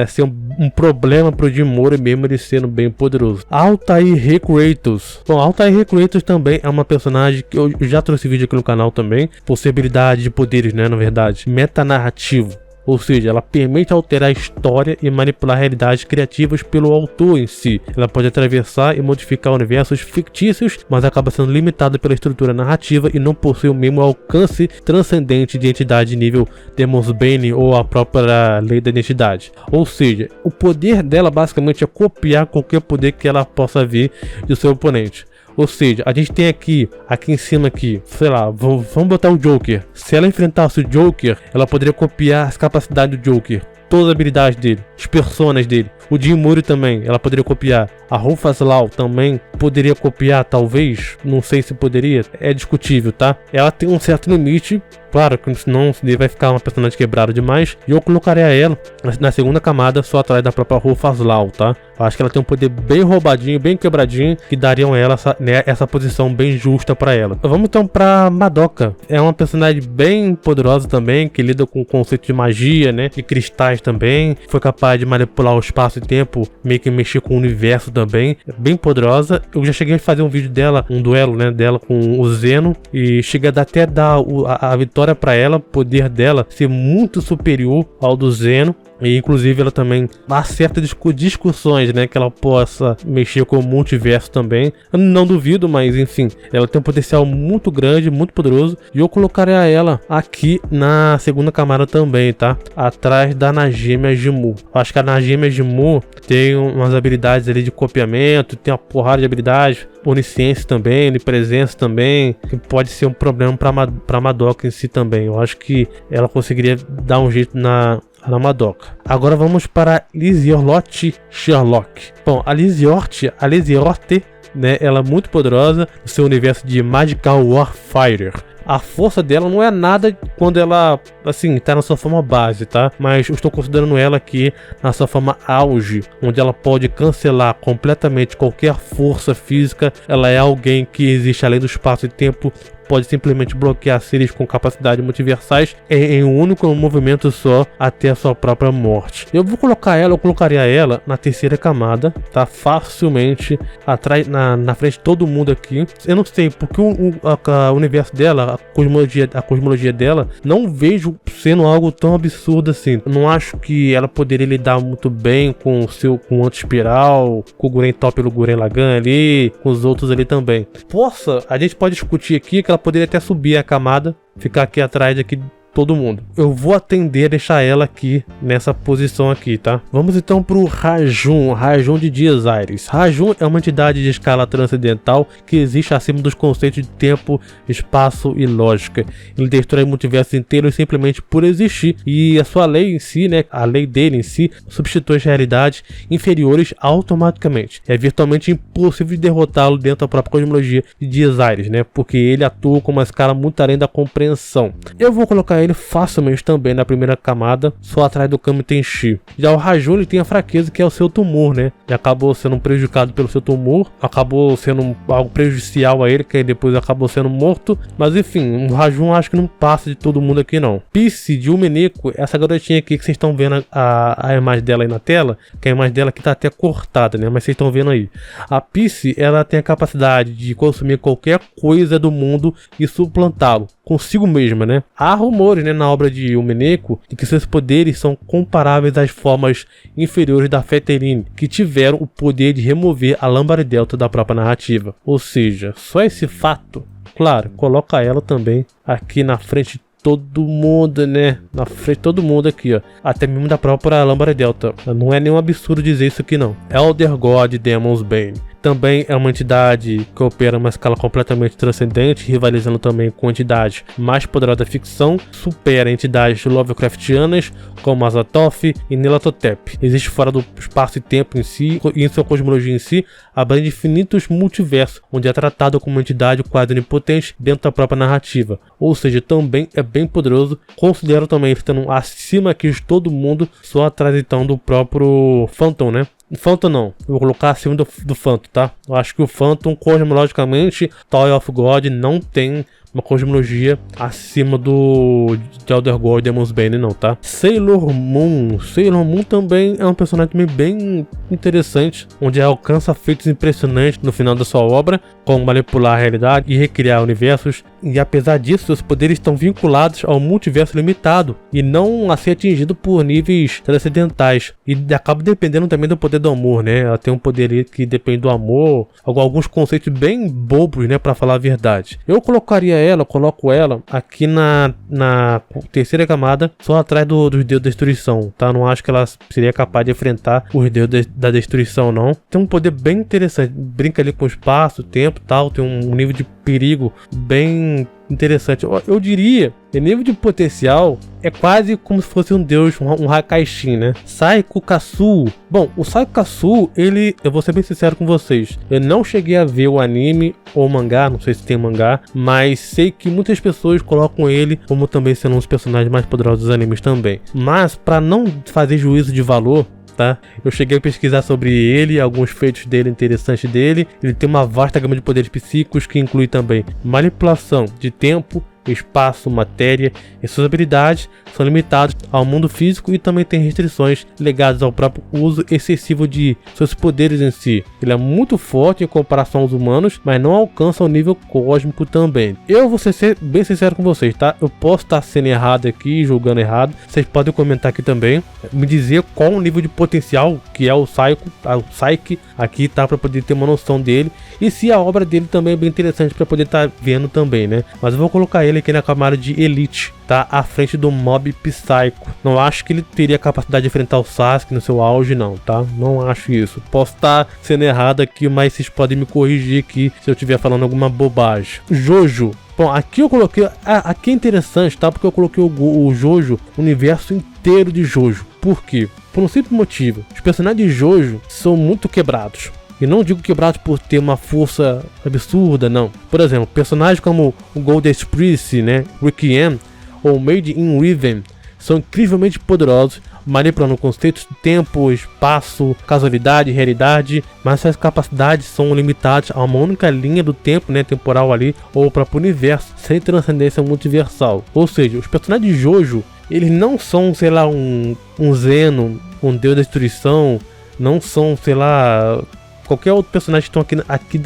[SPEAKER 1] ser um problema pro Jim Moore, mesmo ele sendo bem poderoso. Altair Kratos. Bom, Altair Kratos também é uma personagem que eu já trouxe vídeo aqui no canal também. Possibilidade de poderes, né, na verdade. Metanarrativo. Ou seja, ela permite alterar a história e manipular realidades criativas pelo autor em si. Ela pode atravessar e modificar universos fictícios, mas acaba sendo limitada pela estrutura narrativa e não possui o mesmo alcance transcendente de entidade nível Demon's Bane ou a própria lei da identidade. Ou seja, o poder dela basicamente é copiar qualquer poder que ela possa vir do seu oponente. Ou seja, a gente tem aqui em cima aqui, sei lá, vamos botar o Joker. Se ela enfrentasse o Joker, ela poderia copiar as capacidades do Joker, todas as habilidades dele, as personas dele. O Jim Moore também, ela poderia copiar. A Rufus Law também poderia copiar, talvez. Não sei se poderia, é discutível, tá? Ela tem um certo limite, claro que senão vai ficar uma personagem quebrada demais. E eu colocaria ela na segunda camada, só atrás da própria Rufus Law, tá? Eu acho que ela tem um poder bem roubadinho, bem quebradinho, que dariam ela essa posição bem justa pra ela. Vamos então pra Madoka. É uma personagem bem poderosa também, que lida com o conceito de magia, né? De cristais também. Foi capaz de manipular o espaço e tempo, meio que mexer com o universo também. Bem poderosa. Eu já cheguei a fazer um vídeo dela, um duelo, né? Dela com o Zeno. E cheguei até dar a vitória pra ela. O poder dela ser muito superior ao do Zeno. E inclusive ela também acerta discussões, né, que ela possa mexer com o multiverso também. Eu não duvido, mas enfim, ela tem um potencial muito grande, muito poderoso. E eu colocaria ela aqui na segunda camada também, tá? Atrás da Najime Jimu. Eu acho que a Najime Jimu tem umas habilidades ali de copiamento, tem uma porrada de habilidades, onisciência também, onipresença também, que pode ser um problema pra Madoka em si também. Eu acho que ela conseguiria dar um jeito na Madoka. Agora vamos para Liziorlote Sherlock. Bom, a Liziote, né, ela é muito poderosa no seu universo de Magical Warfighter. A força dela não é nada quando ela, assim, tá na sua forma base, tá? Mas eu estou considerando ela aqui na sua forma auge, onde ela pode cancelar completamente qualquer força física. Ela é alguém que existe além do espaço e tempo, pode simplesmente bloquear seres com capacidades multiversais em um único movimento só até a sua própria morte. Eu colocaria ela na terceira camada, tá? Facilmente atrás, na frente de todo mundo aqui. Eu não sei porque o universo dela, a cosmologia dela, não vejo sendo algo tão absurdo assim. Eu não acho que ela poderia lidar muito bem com o anti-espiral, com o Guren Top pelo Guren Lagann ali, com os outros ali também. A gente pode discutir aqui que ela poderia até subir a camada, ficar aqui atrás aqui todo mundo. Eu vou atender a deixar ela aqui nessa posição aqui, tá? Vamos então pro Rajun de Dias Aires. Rajun é uma entidade de escala transcendental que existe acima dos conceitos de tempo, espaço e lógica. Ele destrói multiversos inteiros simplesmente por existir, e a sua lei em si, né, a lei dele em si, substitui as realidades inferiores automaticamente. É virtualmente impossível de derrotá-lo dentro da própria cosmologia de Dias Aires, né, porque ele atua com uma escala muito além da compreensão. Eu vou colocar ele facilmente também na primeira camada, só atrás do Kami Tenshi. Já o Rajun, ele tem a fraqueza que é o seu tumor, né? Ele acabou sendo prejudicado pelo seu tumor, acabou sendo algo prejudicial a ele, que aí depois acabou sendo morto. Mas enfim, o Rajun acho que não passa de todo mundo aqui não. Piece de Umeneko, essa garotinha aqui que vocês estão vendo a imagem dela aí na tela, que a imagem dela aqui tá até cortada, né? Mas vocês estão vendo aí. A Piece, ela tem a capacidade de consumir qualquer coisa do mundo e suplantá-lo consigo mesma, né? Há rumores, né, na obra de Umeneko de que seus poderes são comparáveis às formas inferiores da Feterine, que tiveram o poder de remover a Lambda Delta da própria narrativa. Ou seja, só esse fato, claro, coloca ela também aqui na frente de todo mundo, né? Na frente de todo mundo aqui, ó. Até mesmo da própria Lambda Delta. Não é nenhum absurdo dizer isso aqui, não. Elder God Demon's Bane. também é uma entidade que opera uma escala completamente transcendente, rivalizando também com entidades mais poderosas da ficção, supera entidades Lovecraftianas como Azathoth e Nyarlathotep. Existe fora do espaço e tempo em si, e em sua cosmologia em si, abrange infinitos multiversos, onde é tratado como uma entidade quase onipotente dentro da própria narrativa. Ou seja, também é bem poderoso. Considero também estando acima aqui de todo mundo, só atrás então do próprio Phantom, né? Phantom não, eu vou colocar acima do Phantom, tá? Eu acho que o Phantom, cosmologicamente, Tower of God não tem uma cosmologia acima de Elder God e Demon's Bane não, tá? Sailor Moon também é um personagem bem interessante, onde alcança feitos impressionantes no final da sua obra, como manipular a realidade e recriar universos, e apesar disso, seus poderes estão vinculados ao multiverso limitado e não a ser atingido por níveis transcendentais, e acaba dependendo também do poder do amor, né? Ela tem um poder que depende do amor, alguns conceitos bem bobos, né, pra falar a verdade. Eu coloco ela aqui na terceira camada, só atrás dos deuses da destruição, tá? Não acho que ela seria capaz de enfrentar os deuses da destruição, não. Tem um poder bem interessante, brinca ali com o espaço, o tempo e tal, tem um nível de perigo bem interessante. Eu diria que nível de potencial é quase como se fosse um deus, um Hakaishin, né? Saiko Kasu. Bom, o Saiko Kasu, eu vou ser bem sincero com vocês, eu não cheguei a ver o anime ou o mangá, não sei se tem mangá, mas sei que muitas pessoas colocam ele como também sendo um dos personagens mais poderosos dos animes também. Mas, para não fazer juízo de valor, tá? Eu cheguei a pesquisar sobre ele, alguns feitos dele interessantes dele. Ele tem uma vasta gama de poderes psíquicos que inclui também manipulação de tempo, espaço, matéria, e suas habilidades são limitadas ao mundo físico e também tem restrições ligadas ao próprio uso excessivo de seus poderes em si. Ele é muito forte em comparação aos humanos, mas não alcança o nível cósmico também. Eu vou ser bem sincero com vocês, tá? Eu posso estar sendo errado aqui, julgando errado. Vocês podem comentar aqui também, me dizer qual o nível de potencial que é o Psyche aqui, tá? Para poder ter uma noção dele, e se a obra dele também é bem interessante para poder estar vendo também, né? Mas eu vou colocar ele aqui na camada de Elite, tá? À frente do Mob Psycho. Não acho que ele teria capacidade de enfrentar o Sasuke no seu auge, não, tá? Não acho isso. Posso estar sendo errado aqui, mas vocês podem me corrigir aqui se eu estiver falando alguma bobagem. Jojo. Bom, aqui eu coloquei... aqui é interessante, tá? Porque eu coloquei o Jojo, o universo inteiro de Jojo. Por quê? Por um simples motivo. Os personagens de Jojo são muito quebrados. E não digo quebrados por ter uma força absurda, não. Por exemplo, personagens como o Goddess Priest, né, Requiem ou Made in Riven são incrivelmente poderosos, manipulando conceitos de tempo, espaço, casualidade, realidade, mas suas capacidades são limitadas a uma única linha do tempo, né, temporal ali, ou o próprio universo, sem transcendência multiversal. Ou seja, os personagens de Jojo, eles não são, sei lá, um Zeno, um deus da destruição, não são, sei lá, qualquer outro personagem que estão aqui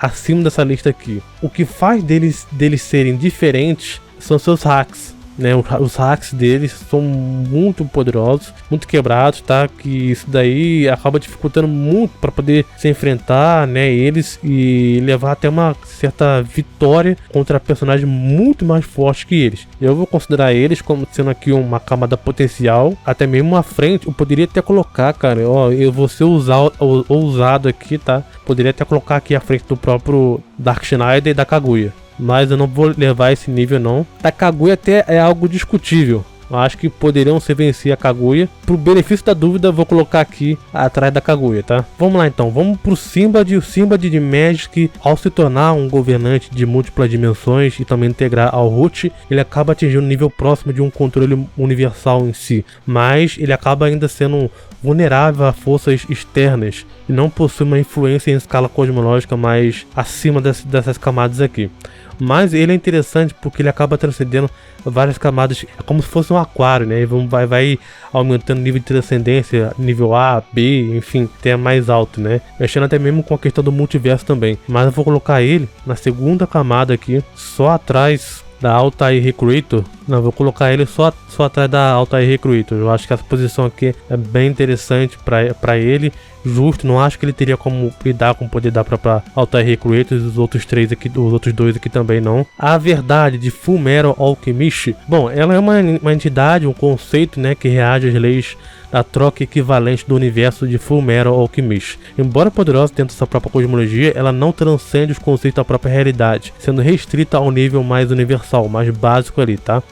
[SPEAKER 1] acima dessa lista aqui. O que faz deles serem diferentes são seus hacks, né? Os hacks deles são muito poderosos, muito quebrados, tá? Que isso daí acaba dificultando muito para poder se enfrentar, né? Eles e levar até uma certa vitória contra personagens muito mais fortes que eles. Eu vou considerar eles como sendo aqui uma camada potencial, até mesmo à frente. Eu poderia até colocar, cara, ó, eu vou ser ousado aqui, tá? Poderia até colocar aqui à frente do próprio Dark Schneider e da Kaguya. Mas eu não vou levar esse nível não. Da Kaguya até é algo discutível. Eu acho que poderiam se vencer a Kaguya. Pro benefício da dúvida, vou colocar aqui atrás da Kaguya, tá? Vamos lá então, vamos pro Simbad. O Simbad de Magic, ao se tornar um governante de múltiplas dimensões e também integrar ao Root, ele acaba atingindo um nível próximo de um controle universal em si. Mas ele acaba ainda sendo vulnerável a forças externas e não possui uma influência em escala cosmológica mais acima dessas camadas aqui. Mas ele é interessante porque ele acaba transcendendo várias camadas, é como se fosse um aquário, né? Vai aumentando o nível de transcendência, nível A, B, enfim, até mais alto, né? Mexendo até mesmo com a questão do multiverso também. Mas eu vou colocar ele na segunda camada aqui, só atrás da Altair Recruiter. Não, vou colocar ele só atrás da Altair Recruiter. Eu acho que essa posição aqui é bem interessante para ele. Justo, não acho que ele teria como lidar com o poder da própria Altair Recruiter. Os outros dois aqui também não. A Verdade de Fullmetal Alchemist. Bom, ela é uma entidade, um conceito, né, que reage às leis da troca equivalente do universo de Fullmetal Alchemist. Embora poderosa dentro da sua própria cosmologia, ela não transcende os conceitos da própria realidade, sendo restrita ao nível mais universal, mais básico ali, tá?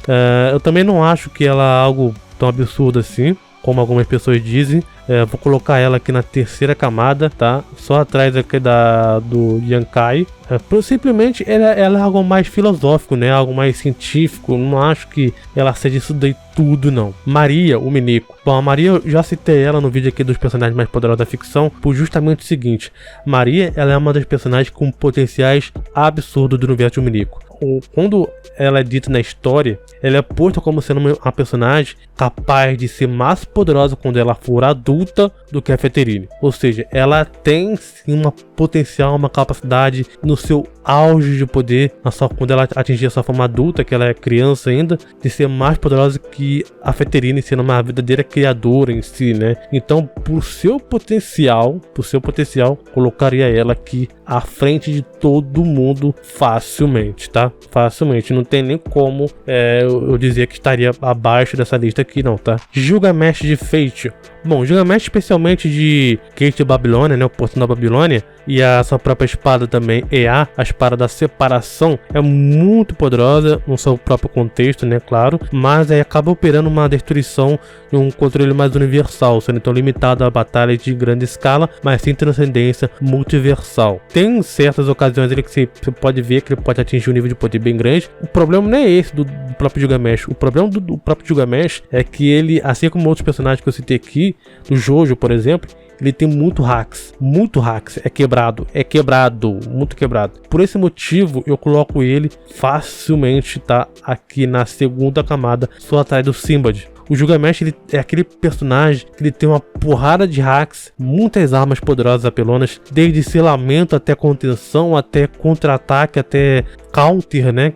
[SPEAKER 1] Eu também não acho que ela é algo tão absurdo assim, como algumas pessoas dizem. Vou colocar ela aqui na terceira camada, tá? Só atrás aqui do Yankai. Simplesmente ela é algo mais filosófico, né? Algo mais científico. Não acho que ela seja isso daí tudo, não. Maria, o Mineko. Bom, a Maria, eu já citei ela no vídeo aqui dos personagens mais poderosos da ficção, por justamente o seguinte. Maria, ela é uma das personagens com potenciais absurdos do universo de Mineko. Quando ela é dita na história, ela é posta como sendo uma personagem capaz de ser mais poderosa quando ela for adulta do que a Feterine. Ou seja, ela tem sim uma potencial, uma capacidade no seu auge de poder, quando ela atingir a sua forma adulta, que ela é criança ainda, de ser mais poderosa que a Feterine, sendo uma verdadeira criadora em si, né? Então, por seu potencial, colocaria ela aqui à frente de todo mundo facilmente, tá? Facilmente, não tem nem como eu dizer que estaria abaixo dessa lista aqui, não, tá? Gilgamesh de Fate. Bom, Gilgamesh, especialmente de Gate Babilônia, né? O Portão da Babilônia, e a sua própria espada também, Ea, a espada da separação, é muito poderosa no seu próprio contexto, né? Claro, mas aí acaba operando uma destruição e um controle mais universal, sendo então limitado a batalhas de grande escala, mas sem transcendência multiversal. Tem certas ocasiões ali que você pode ver que ele pode atingir um nível de poder bem grande. O problema não é esse do próprio Gilgamesh. O problema do próprio Gilgamesh é que ele, assim como outros personagens que eu citei aqui, do Jojo, por exemplo, ele tem muito hacks, é quebrado, muito quebrado. Por esse motivo, eu coloco ele facilmente, tá? Aqui na segunda camada, só atrás do Simbad. O Gilgamesh, ele é aquele personagem que ele tem uma porrada de hacks, muitas armas poderosas apelonas, desde selamento até contenção, até contra-ataque, até counter, né,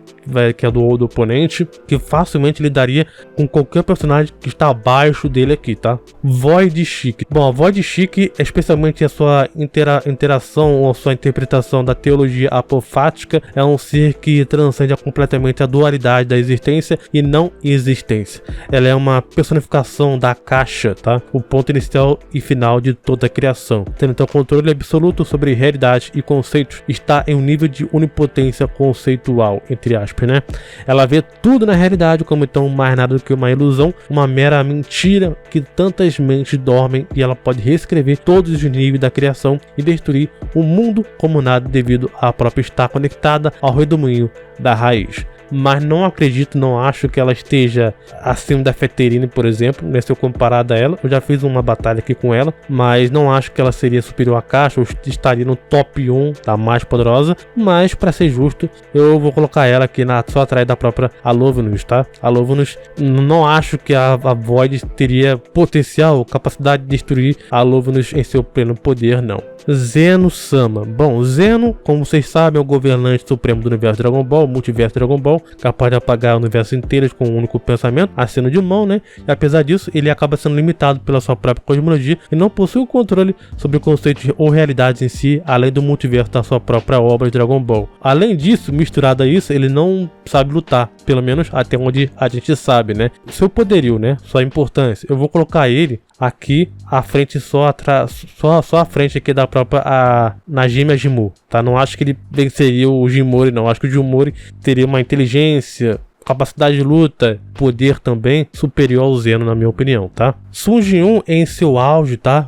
[SPEAKER 1] que é do oponente, que facilmente lidaria com qualquer personagem que está abaixo dele aqui, tá? Void Chic. Bom, a Void Chic, especialmente a sua interação ou a sua interpretação da teologia apofática, é um ser que transcende completamente a dualidade da existência e não existência. Ela é uma personificação da caixa, tá? O ponto inicial e final de toda a criação. Tendo então controle absoluto sobre realidade e conceitos, está em um nível de onipotência conceitual, entre aspas, né? Ela vê tudo na realidade como então mais nada do que uma ilusão, uma mera mentira que tantas mentes dormem, e ela pode reescrever todos os níveis da criação e destruir o mundo como nada devido a própria estar conectada ao redemoinho da raiz. Mas não acredito, não acho que ela esteja acima da Feterine, por exemplo, né? Se eu comparado a ela, eu já fiz uma batalha aqui com ela, mas não acho que ela seria superior à caixa, ou estaria no top 1 da mais poderosa. Mas para ser justo, eu vou colocar ela aqui só atrás da própria Alovnus, tá? Alovnus, não acho que a Void teria potencial, capacidade de destruir a Alovnus em seu pleno poder, não. Zeno-sama. Bom, Zeno, como vocês sabem, é o governante supremo do universo Dragon Ball, multiverso Dragon Ball, capaz de apagar o universo inteiro com um único pensamento, aceno de mão, né? E apesar disso, ele acaba sendo limitado pela sua própria cosmologia e não possui o controle sobre conceitos ou realidades em si, além do multiverso da sua própria obra de Dragon Ball. Além disso, misturado a isso, ele não sabe lutar, pelo menos até onde a gente sabe, né? Seu poderio, né? Sua importância. Eu vou colocar ele aqui à frente, só à frente aqui da própria Najime Jimu, tá? Não acho que ele venceria o Jinmori, não. Acho que o Jinmori teria uma inteligência, capacidade de luta, poder também superior ao Zeno, na minha opinião, tá? Sun Jin-un em seu auge, tá?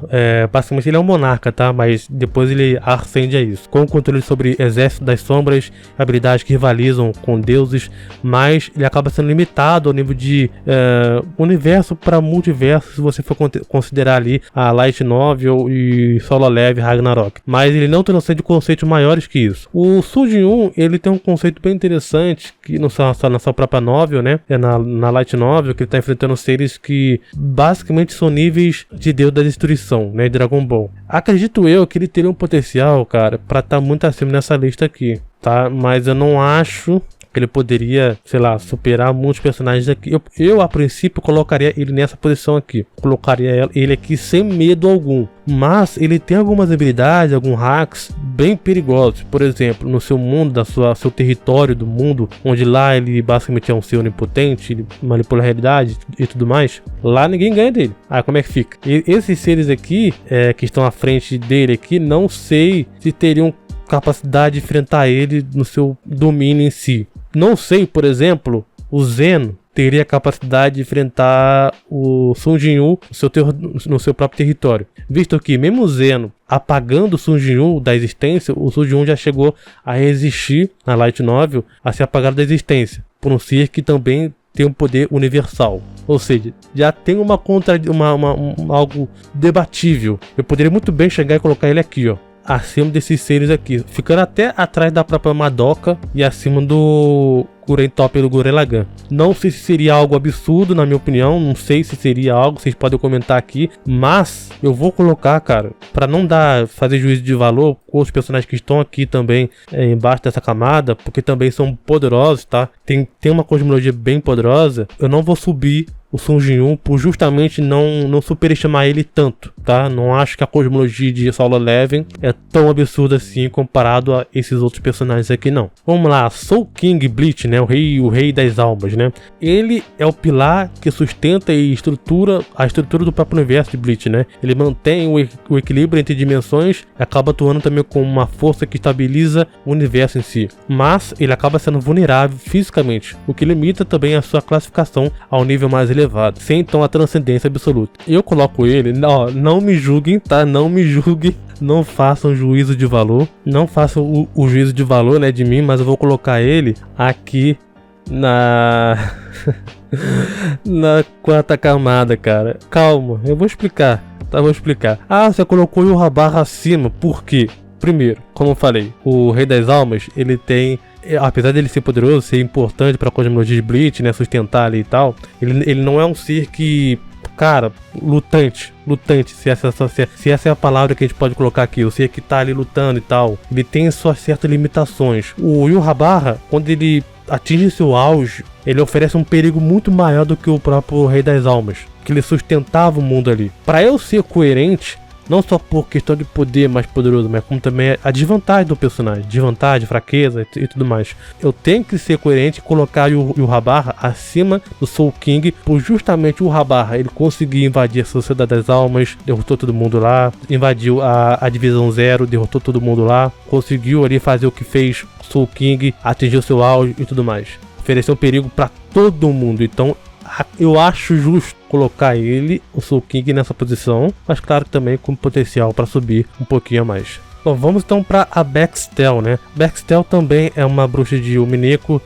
[SPEAKER 1] Basicamente ele é um monarca, tá? Mas depois ele ascende a isso, com o controle sobre exército das sombras, habilidades que rivalizam com deuses, mas ele acaba sendo limitado ao nível de universo para multiverso, se você for considerar ali a Light Novel e Solo Leveling Ragnarok. Mas ele não transcende conceitos maiores que isso. O Sun Jin-un, ele tem um conceito bem interessante, que não só na sua própria novel, né? Na Light Novel, que ele tá enfrentando seres que basicamente são níveis de Deus da Destruição, né? Dragon Ball. Acredito eu que ele teria um potencial, cara, pra estar muito acima nessa lista aqui, tá? Mas eu não acho Ele poderia, sei lá, superar muitos personagens aqui. Eu a princípio colocaria ele nessa posição aqui. Colocaria ele aqui sem medo algum. Mas ele tem algumas habilidades, alguns hacks bem perigosos. Por exemplo, no seu mundo, seu território do mundo, onde lá ele basicamente é um ser onipotente, ele manipula a realidade e tudo mais. Lá ninguém ganha dele. Aí como é que fica? E esses seres aqui, que estão à frente dele aqui, não sei se teriam capacidade de enfrentar ele no seu domínio em si. Não sei, por exemplo, o Zeno teria a capacidade de enfrentar o Sun Jinwoo no seu próprio território. Visto que mesmo o Zeno apagando o Sun Jinwoo da existência, o Sun Jinwoo já chegou a resistir na Light Novel a ser apagado da existência, por um ser que também tem um poder universal. Ou seja, já tem algo debatível. Eu poderia muito bem chegar e colocar ele aqui, ó, acima desses seres aqui, ficando até atrás da própria Madoka e acima do Guren Top e do Gurren Lagann. Não sei se seria algo absurdo, na minha opinião, não sei se seria algo, vocês podem comentar aqui, mas eu vou colocar, cara, para não fazer juízo de valor com os personagens que estão aqui também embaixo dessa camada, porque também são poderosos, tá? Tem uma cosmologia bem poderosa. Eu não vou subir o Sun Jinwoo por justamente não superestimar ele tanto, tá? Não acho que a cosmologia de Solo Leveling é tão absurda assim comparado a esses outros personagens aqui, não. Vamos lá, Soul King Bleach, né? O rei das almas, né? Ele é o pilar que sustenta e a estrutura do próprio universo de Bleach, né? Ele mantém o equilíbrio entre dimensões e acaba atuando também como uma força que estabiliza o universo em si. Mas ele acaba sendo vulnerável fisicamente, o que limita também a sua classificação ao nível mais elevado, sem então a transcendência absoluta. Eu coloco ele, não me julguem, tá? Não me julguem. Não façam juízo de valor. Não façam o juízo de valor, né, de mim, mas eu vou colocar ele aqui na quarta camada, cara. Calma, eu vou explicar, tá? Vou explicar. Ah, você colocou o Yhwach acima, por quê? Primeiro, como eu falei, o Rei das Almas, ele tem, apesar dele ser poderoso, ser importante para a cosmologia de Bleach, né, sustentar ali e tal, ele não é um ser que, cara, lutante, se essa é a palavra que a gente pode colocar aqui, o ser que tá ali lutando e tal, ele tem suas certas limitações. O Yhwach, quando ele atinge seu auge, ele oferece um perigo muito maior do que o próprio Rei das Almas, que ele sustentava o mundo ali. Para eu ser coerente, não só por questão de poder mais poderoso, mas como também a desvantagem do personagem. Desvantagem, fraqueza e tudo mais. Eu tenho que ser coerente e colocar o Yhwach acima do Soul King, por justamente o Yhwach ele conseguir invadir a Sociedade das Almas, derrotou todo mundo lá, invadiu a Divisão Zero, derrotou todo mundo lá, conseguiu ali fazer o que fez Soul King, atingiu seu auge e tudo mais. Ofereceu um perigo para todo mundo, então eu acho justo colocar o Soul King nessa posição, mas claro que também com potencial para subir um pouquinho a mais. Bom, vamos então para a Baxtel, né? Baxtel também é uma bruxa de Umineko,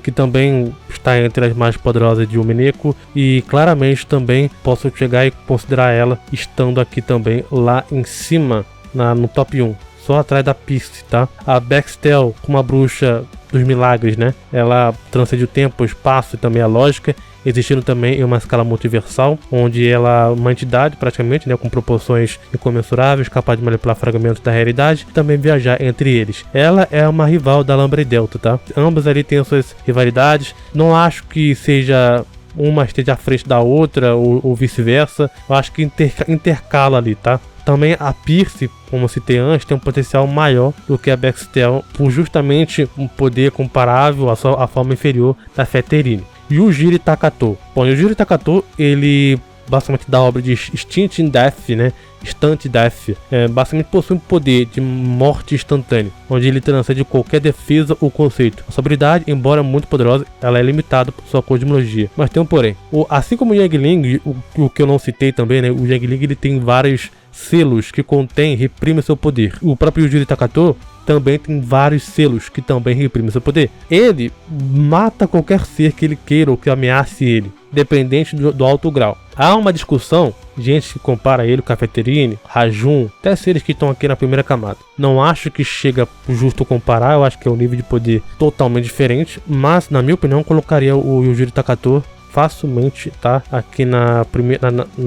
[SPEAKER 1] que também está entre as mais poderosas de Umineko, e claramente também posso chegar e considerar ela estando aqui também lá em cima, no top 1. Só atrás da Pierce, tá? A Baxtel, como uma bruxa dos milagres, né? Ela transcende o tempo, o espaço e também a lógica, existindo também em uma escala multiversal, onde ela é uma entidade praticamente, né, com proporções incomensuráveis, capaz de manipular fragmentos da realidade e também viajar entre eles. Ela é uma rival da Lambda e Delta, tá? Ambas ali têm suas rivalidades. Não acho que seja uma esteja à frente da outra ou vice-versa. Eu acho que intercala ali, tá? Também a Pierce, como eu citei antes, tem um potencial maior do que a Baxtel, por justamente um poder comparável à forma inferior da Feterine. Yujiro Takato. Bom, Yujiro Takato, ele basicamente da obra de Instant Death, né? Instant Death. Basicamente possui um poder de morte instantânea, onde ele transcende qualquer defesa ou conceito. A sua habilidade, embora muito poderosa, ela é limitada por sua cosmologia. Mas tem um porém. Assim como o Yangling, o que eu não citei também, né? O Yangling ele tem vários selos que contém e reprimem seu poder. O próprio Yujiro Takato também tem vários selos que também reprimem seu poder. Ele mata qualquer ser que ele queira ou que ameace ele, dependente do alto grau. Há uma discussão, gente que compara ele com a Feterine, Rajun, até seres que estão aqui na primeira camada. Não acho que chega justo comparar, eu acho que é um nível de poder totalmente diferente, mas na minha opinião colocaria o Yujiro Takato facilmente, tá? Aqui na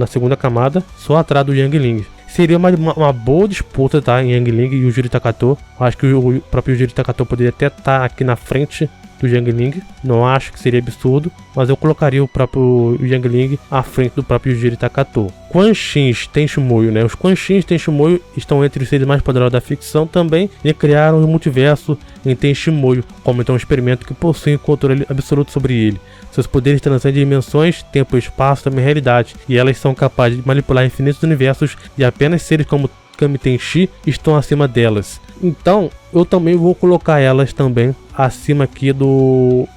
[SPEAKER 1] segunda camada, só atrás do Yangling. Seria uma boa disputa, tá? Em Yangling e Yujiro Takato. Eu acho que o próprio Yujiro Takato poderia até estar aqui na frente do Xiangling. Não acho que seria absurdo, mas eu colocaria o próprio Xiangling à frente do próprio Yujiro Takato. Quan Xin Tenshimoyo, né? Os Quan Xin Tenshimoyo estão entre os seres mais poderosos da ficção também e criaram um multiverso em Tenshimoyo, como então um experimento que possui controle absoluto sobre ele. Seus poderes transcendem dimensões, tempo, espaço, também realidade, e elas são capazes de manipular infinitos universos e apenas seres como Kami Tenshi estão acima delas. Então, eu também vou colocar elas também acima aqui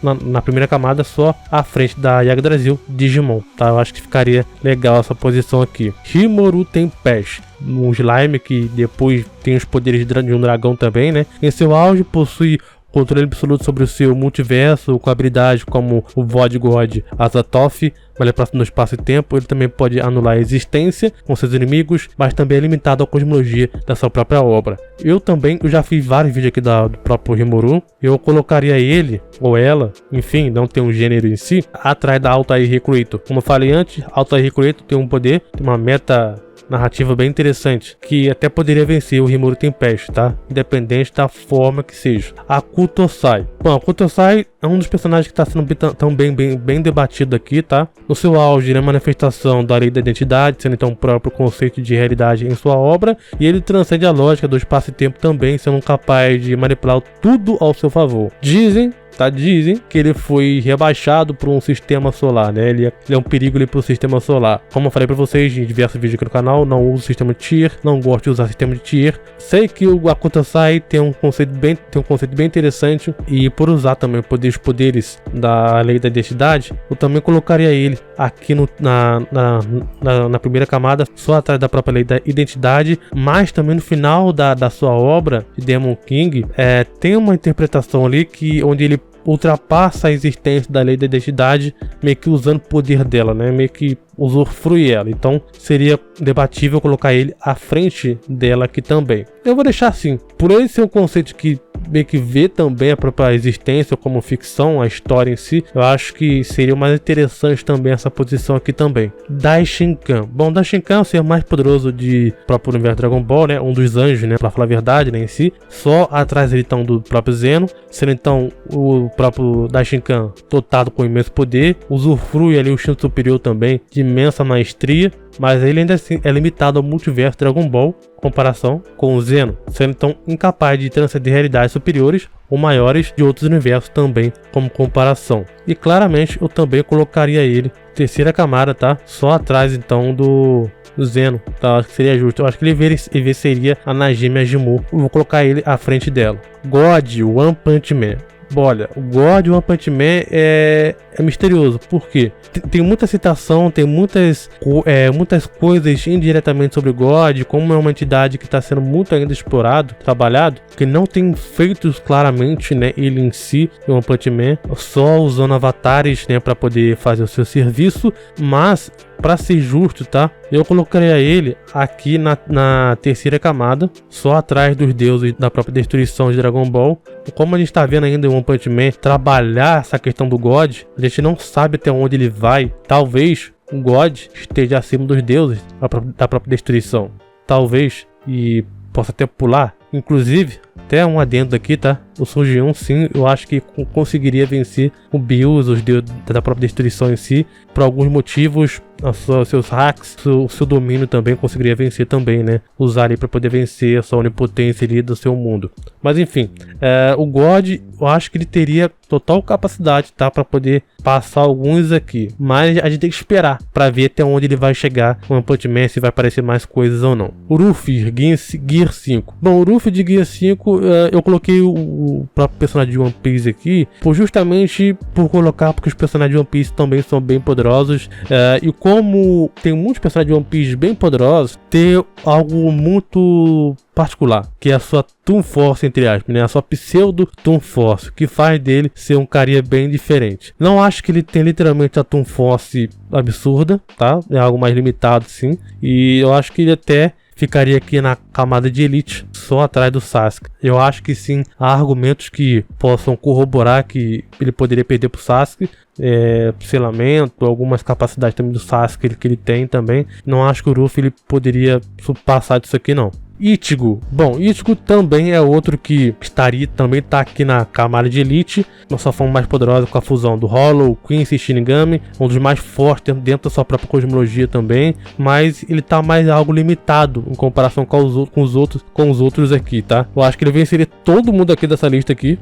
[SPEAKER 1] na primeira camada, só à frente da Yggdrasil Digimon, tá? Eu acho que ficaria legal essa posição aqui. Rimuru Tempest, um slime que depois tem os poderes de um dragão também, né? Em seu auge possui controle absoluto sobre o seu multiverso, com habilidades como o Void God Azathoth, manipulação do espaço e tempo. Ele também pode anular a existência com seus inimigos, mas também é limitado à cosmologia da sua própria obra. Eu já fiz vários vídeos aqui do próprio Rimuru. Eu colocaria ele, ou ela, enfim, não tem um gênero em si, atrás da Altair Recruito. Como eu falei antes, Altair Recruito tem um poder, tem uma meta narrativa bem interessante, que até poderia vencer o Rimuru Tempest, tá? Independente da forma que seja. A Kutosai. Bom, a Kutosai é um dos personagens que está sendo bem debatido aqui, tá? No seu auge, ele é manifestação da lei da identidade, sendo então o próprio conceito de realidade em sua obra, e ele transcende a lógica do espaço e tempo também, sendo capaz de manipular tudo ao seu favor. Dizem que ele foi rebaixado por um sistema solar, né? Ele é um perigo ali pro sistema solar. Como eu falei pra vocês em diversos vídeos aqui no canal, não uso sistema de tier, não gosto de usar sistema de tier. Sei que o Akutosai tem um conceito bem interessante, e por usar também os poderes da lei da identidade, eu também colocaria ele aqui na primeira camada, só atrás da própria lei da identidade, mas também no final da sua obra de Demon King, tem uma interpretação ali onde ele ultrapassa a existência da lei da identidade, meio que usando o poder dela, né? Meio que usufrui ela. Então seria debatível colocar ele à frente dela aqui também. Eu vou deixar assim, por ele ser um conceito que meio que vê também a própria existência como ficção, a história em si, eu acho que seria mais interessante também essa posição aqui também. Daishinkan. Bom, Daishinkan é o ser mais poderoso de próprio universo Dragon Ball, né? Um dos anjos, né? Pra falar a verdade, né? Em si. Só atrás ele então do próprio Zeno, sendo então o próprio Daishinkan dotado com imenso poder, usufrui ali o instinto superior também de imensa maestria, mas ele ainda assim é limitado ao multiverso Dragon Ball, em comparação com o Zeno, sendo então incapaz de transcender realidades superiores ou maiores de outros universos também, como comparação. E claramente eu também colocaria ele terceira camada, tá? Só atrás então do Zeno, tá? Acho que seria justo. Eu acho que ele venceria a Najimi Ajimura. Eu vou colocar ele à frente dela. God One Punch Man. Olha, o God One Punch Man é misterioso, porque tem muita citação, tem muitas coisas indiretamente sobre o God, como é uma entidade que está sendo muito ainda explorado, trabalhado, que não tem feitos claramente, né, ele em si, o One Punch Man, só usando avatares, né, para poder fazer o seu serviço, mas para ser justo, tá? Eu colocaria ele aqui na terceira camada, só atrás dos deuses da própria destruição de Dragon Ball. Como a gente está vendo ainda o One Punch Man trabalhar essa questão do God, a gente não sabe até onde ele vai. Talvez o God esteja acima dos deuses da própria destruição. Talvez, e possa até pular. Inclusive, até um adendo aqui, tá? O Sun Jiun, sim, eu acho que conseguiria vencer o Bills, os deuses da própria destruição em si, por alguns motivos, seus hacks, o seu domínio também conseguiria vencer também, né? Usar ele para poder vencer a sua onipotência ali do seu mundo. Mas enfim, o God, eu acho que ele teria total capacidade, tá? Para poder passar alguns aqui. Mas a gente tem que esperar para ver até onde ele vai chegar com o One Punch Man, se vai aparecer mais coisas ou não. O Ruffy, Gear 5. Bom, o Ruffy de Gear 5, eu coloquei o próprio personagem de One Piece aqui, justamente por colocar, porque os personagens de One Piece também são bem poderosos, e como tem muitos personagens de One Piece bem poderosos, ter algo muito particular, que é a sua Toon Force, entre aspas, né? A sua pseudo Toon Force, que faz dele ser um carinha bem diferente. Não acho que ele tem literalmente a Toon Force absurda, tá? É algo mais limitado, sim. E eu acho que ele até ficaria aqui na camada de Elite, só atrás do Sasuke. Eu acho que sim, há argumentos que possam corroborar que ele poderia perder pro Sasuke, selamento, algumas capacidades também do Sasuke que ele tem também. Não acho que o Ruffy ele poderia passar disso aqui não. Ichigo. Bom, Ichigo também é outro que também tá aqui na camada de Elite, na sua forma mais poderosa com a fusão do Hollow, Quincy e Shinigami, um dos mais fortes dentro da sua própria cosmologia também, mas ele tá mais algo limitado em comparação com os outros aqui, tá? Eu acho que ele venceria todo mundo aqui dessa lista aqui,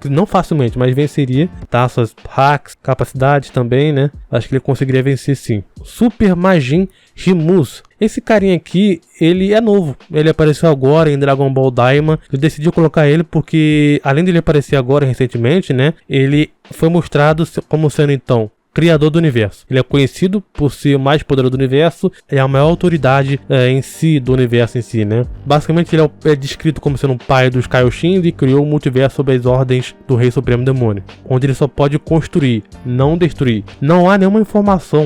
[SPEAKER 1] não facilmente, mas venceria, tá? Suas hacks, capacidades também, né? Acho que ele conseguiria vencer sim. Super Majin Rimus. Esse carinha aqui, ele é novo. Ele apareceu agora em Dragon Ball Daima. Eu decidi colocar ele porque, além dele aparecer agora recentemente, né? Ele foi mostrado como sendo, então, criador do universo. Ele é conhecido por ser o mais poderoso do universo, é a maior autoridade em si, do universo em si, né? Basicamente ele é descrito como sendo o pai dos Kaioshins e criou o multiverso sob as ordens do Rei Supremo Demônio, onde ele só pode construir, não destruir. Não há nenhuma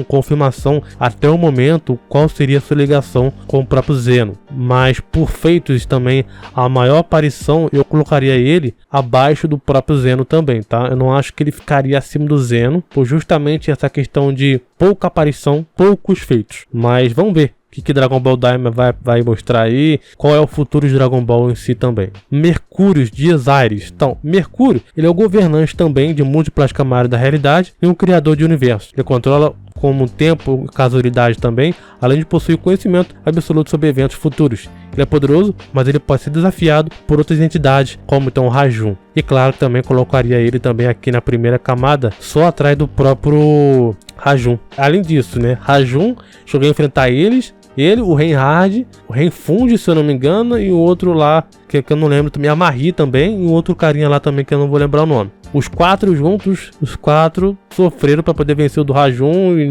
[SPEAKER 1] confirmação até o momento qual seria a sua ligação com o próprio Zeno, mas por feitos também, a maior aparição eu colocaria ele abaixo do próprio Zeno também, tá? Eu não acho que ele ficaria acima do Zeno, por justamente essa questão de pouca aparição, poucos feitos. Mas vamos ver o que Dragon Ball Daima vai mostrar aí, qual é o futuro de Dragon Ball em si também. Mercúrio de Osiris. Então, Mercúrio, ele é o governante também de múltiplas camadas da realidade e um criador de universo. Ele controla como tempo e casualidade também, além de possuir conhecimento absoluto sobre eventos futuros. Ele é poderoso, mas ele pode ser desafiado por outras entidades, como então o Rajun. E claro, também colocaria ele também aqui na primeira camada, só atrás do próprio Rajun. Além disso, né, Rajun, cheguei a enfrentar o Reinhard, o Renfund, se eu não me engano, e o outro lá, que eu não lembro também, a Marie também, e o outro carinha lá também que eu não vou lembrar o nome. Os quatro juntos, sofreram para poder vencer o do Rajun e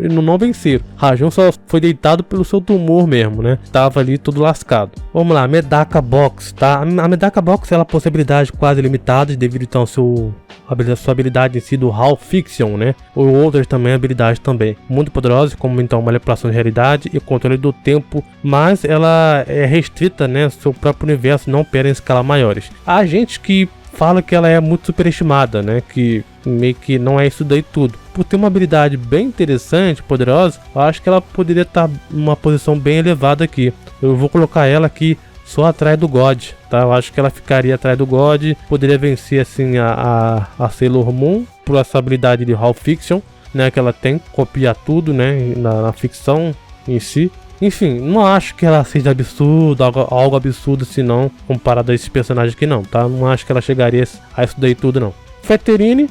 [SPEAKER 1] não venceram. Rajun só foi deitado pelo seu tumor mesmo, né? Tava ali tudo lascado. Vamos lá, Medaka Box, tá? A Medaka Box ela possui habilidades quase limitadas devido então à sua habilidade em si do Half Fiction, né? Ou outras também habilidades também. Muito poderosas, como então manipulação de realidade e controle do tempo, mas ela é restrita, né? Seu próprio universo não opera em escalas maiores. Há gente que fala que ela é muito superestimada, né? Que meio que não é isso daí tudo. Por ter uma habilidade bem interessante, poderosa, eu acho que ela poderia estar numa posição bem elevada aqui. Eu vou colocar ela aqui só atrás do God, tá? Eu acho que ela ficaria atrás do God, poderia vencer assim a Sailor Moon por essa habilidade de Half Fiction, né? Que ela tem, copiar tudo, né? Na ficção em si. Enfim, não acho que ela seja absurda, algo absurdo assim não, comparado a esses personagens aqui não, tá? Não acho que ela chegaria a isso daí tudo não. Feterine,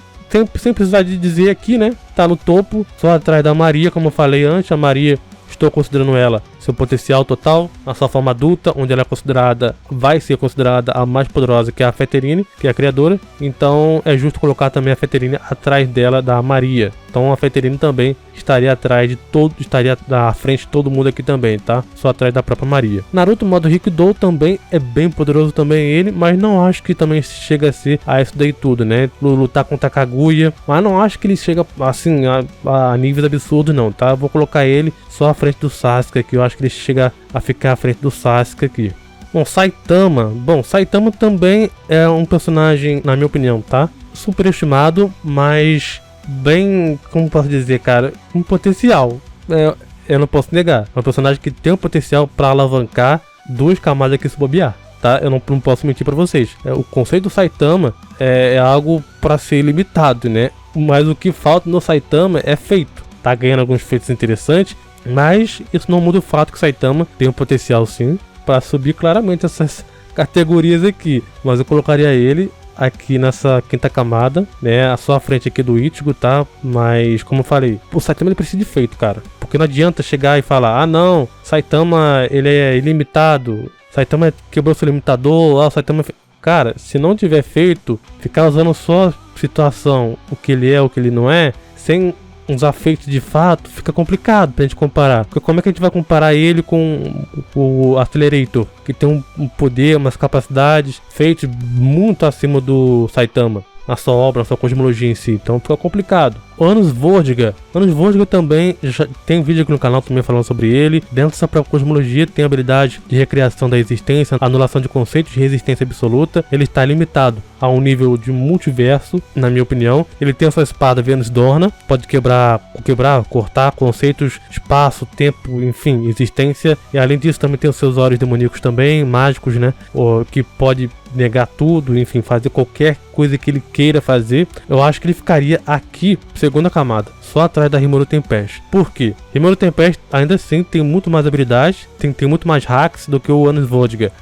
[SPEAKER 1] sem precisar de dizer aqui, né? Tá no topo, só atrás da Maria, como eu falei antes. A Maria, estou considerando ela seu potencial total, a sua forma adulta, onde ela vai ser considerada a mais poderosa, que é a Feterine, que é a criadora. Então é justo colocar também a Feterine atrás dela, da Maria. Então a Feterine também estaria à frente de todo mundo aqui também, tá? Só atrás da própria Maria. Naruto modo Rikidou também é bem poderoso também ele, mas não acho que também chega a ser a isso daí tudo, né? Lutar contra a Kaguya, mas não acho que ele chega assim a níveis absurdos não, tá? Vou colocar ele só à frente do Sasuke aqui, eu acho que ele chega a ficar à frente do Sasuke aqui. Bom, Saitama também é um personagem, na minha opinião, tá? Superestimado, mas bem, como posso dizer, cara, um potencial. Eu não posso negar. É um personagem que tem um potencial para alavancar 2 camadas aqui se bobear, tá? Eu não posso mentir para vocês. O conceito do Saitama é algo para ser limitado, né? Mas o que falta no Saitama é feito. Tá ganhando alguns feitos interessantes, mas isso não muda o fato que o Saitama tem um potencial sim para subir claramente essas categorias aqui. Mas eu colocaria ele aqui nessa quinta camada, né? Só à frente aqui do Ichigo, tá? Mas, como eu falei, o Saitama ele precisa de feito, cara. Porque não adianta chegar e falar, ah não, Saitama ele é ilimitado, Saitama quebrou seu limitador, o Saitama... Cara, se não tiver feito, ficar usando só situação, o que ele é, o que ele não é, sem uns afeitos de fato, fica complicado pra gente comparar. Porque como é que a gente vai comparar ele com o Accelerator, que tem um poder, umas capacidades feitos muito acima do Saitama, na sua obra, na sua cosmologia em si. Então fica complicado. Anos Vordiga também, já tem vídeo aqui no canal também falando sobre ele. Dentro dessa própria cosmologia tem habilidade de recriação da existência, anulação de conceitos de resistência absoluta. Ele está limitado a um nível de multiverso, na minha opinião. Ele tem a sua espada Venus Dorna, pode quebrar, cortar conceitos, espaço, tempo, enfim, existência. E além disso também tem os seus olhos demoníacos também, mágicos, né? Que pode negar tudo, enfim, fazer qualquer coisa que ele queira fazer. Eu acho que ele ficaria aqui, segunda camada, só atrás da Rimuru Tempest. Por quê? Rimuru Tempest ainda assim tem muito mais habilidades, tem muito mais hacks do que o Hannes Vodga.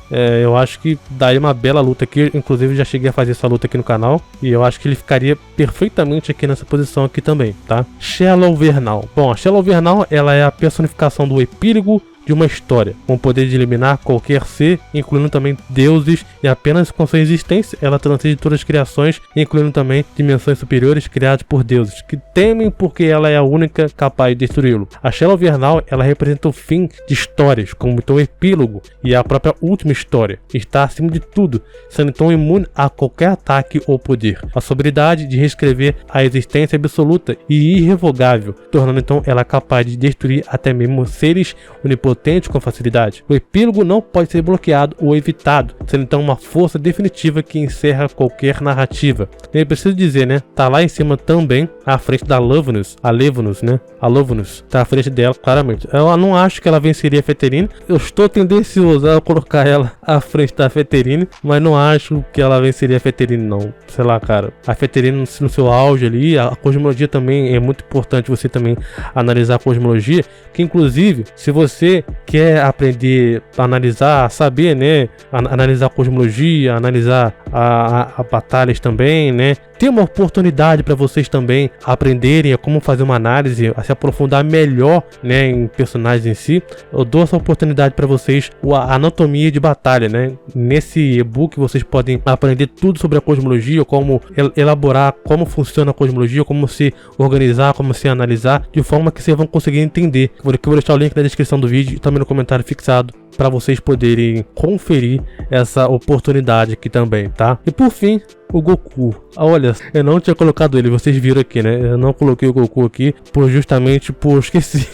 [SPEAKER 1] Eu acho que daria uma bela luta aqui, inclusive já cheguei a fazer essa luta aqui no canal, e eu acho que ele ficaria perfeitamente aqui nessa posição aqui também, tá? Shallow Vernal. Bom, a Shallow Vernal, ela é a personificação do epílogo de uma história, com o poder de eliminar qualquer ser, incluindo também deuses, e apenas com sua existência ela transcende todas as criações, incluindo também dimensões superiores criadas por deuses, que temem porque ela é a única capaz de destruí-lo. A Shallow Vernal, ela representa o fim de histórias, como então o epílogo e a própria última história, está acima de tudo, sendo então imune a qualquer ataque ou poder. A sua habilidade de reescrever a existência absoluta e irrevogável, tornando então ela capaz de destruir até mesmo seres onipotentes com facilidade. O epílogo não pode ser bloqueado ou evitado, sendo então uma força definitiva que encerra qualquer narrativa. E preciso dizer, né, tá lá em cima também, à frente da Lovnus, a Levnus, né, a Lovnus, tá à frente dela claramente. Eu não acho que ela venceria a Feterine, eu estou tendencioso a colocar ela à frente da Feterine, mas não acho que ela venceria a Feterine não, sei lá, cara. A Feterine no seu auge ali, a cosmologia também é muito importante você também analisar a cosmologia, que inclusive, se você quer aprender a analisar, saber, né, analisar a cosmologia, analisar a batalhas também, né, tem uma oportunidade para vocês também aprenderem a como fazer uma análise, a se aprofundar melhor, né, em personagens em si. Eu dou essa oportunidade para vocês, a anatomia de batalha, né. Nesse e-book vocês podem aprender tudo sobre a cosmologia, como elaborar, como funciona a cosmologia, como se organizar, como se analisar, de forma que vocês vão conseguir entender. Eu vou deixar o link na descrição do vídeo e também no comentário fixado, para vocês poderem conferir essa oportunidade aqui também, tá? E por fim, o Goku. Olha, eu não tinha colocado ele, vocês viram aqui, né? Eu não coloquei o Goku aqui justamente por esqueci.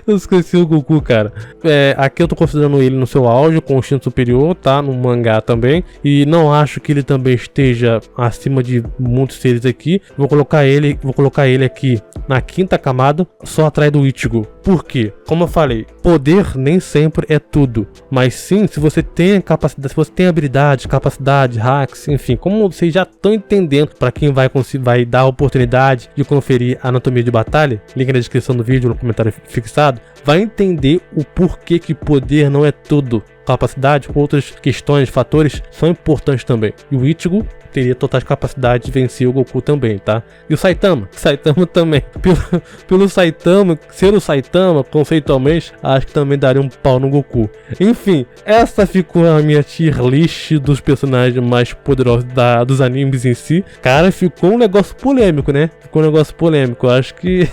[SPEAKER 1] Eu esqueci o Goku, cara. Aqui eu tô considerando ele no seu auge, com o instinto superior, tá? No mangá também. E não acho que ele também esteja acima de muitos seres aqui. Vou colocar ele aqui na quinta camada, só atrás do Ichigo. Por quê? Como eu falei, poder nem sempre é tudo. Mas sim, se você tem capacidade, se você tem habilidade, capacidade, hacks, enfim, como vocês já estão entendendo, para quem vai dar a oportunidade de conferir a anatomia de batalha, link na descrição do vídeo, no comentário fixado, vai entender o porquê que poder não é tudo. Capacidade, outras questões, fatores são importantes também. E o Ichigo teria totais capacidades de vencer o Goku também, tá? E o Saitama também. Pelo Saitama, ser o Saitama, conceitualmente, acho que também daria um pau no Goku. Enfim, essa ficou a minha tier list dos personagens mais poderosos dos animes em si. Cara, ficou um negócio polêmico, né? Ficou um negócio polêmico. Acho que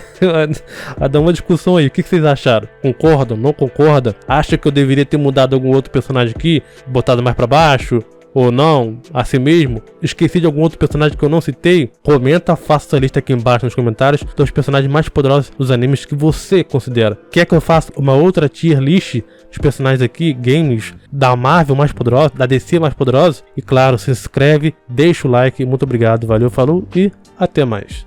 [SPEAKER 1] vai dar uma discussão aí. O que vocês acharam? Concordam? Não concordam? Acha que eu deveria ter mudado algum outro personagem aqui? Botado mais pra baixo? Ou não, assim mesmo? Esqueci de algum outro personagem que eu não citei? Comenta, faça sua lista aqui embaixo nos comentários dos personagens mais poderosos dos animes que você considera. Quer que eu faça uma outra tier list dos personagens aqui, games da Marvel mais poderosos, da DC mais poderosos? E claro, se inscreve, deixa o like, muito obrigado, valeu, falou e até mais.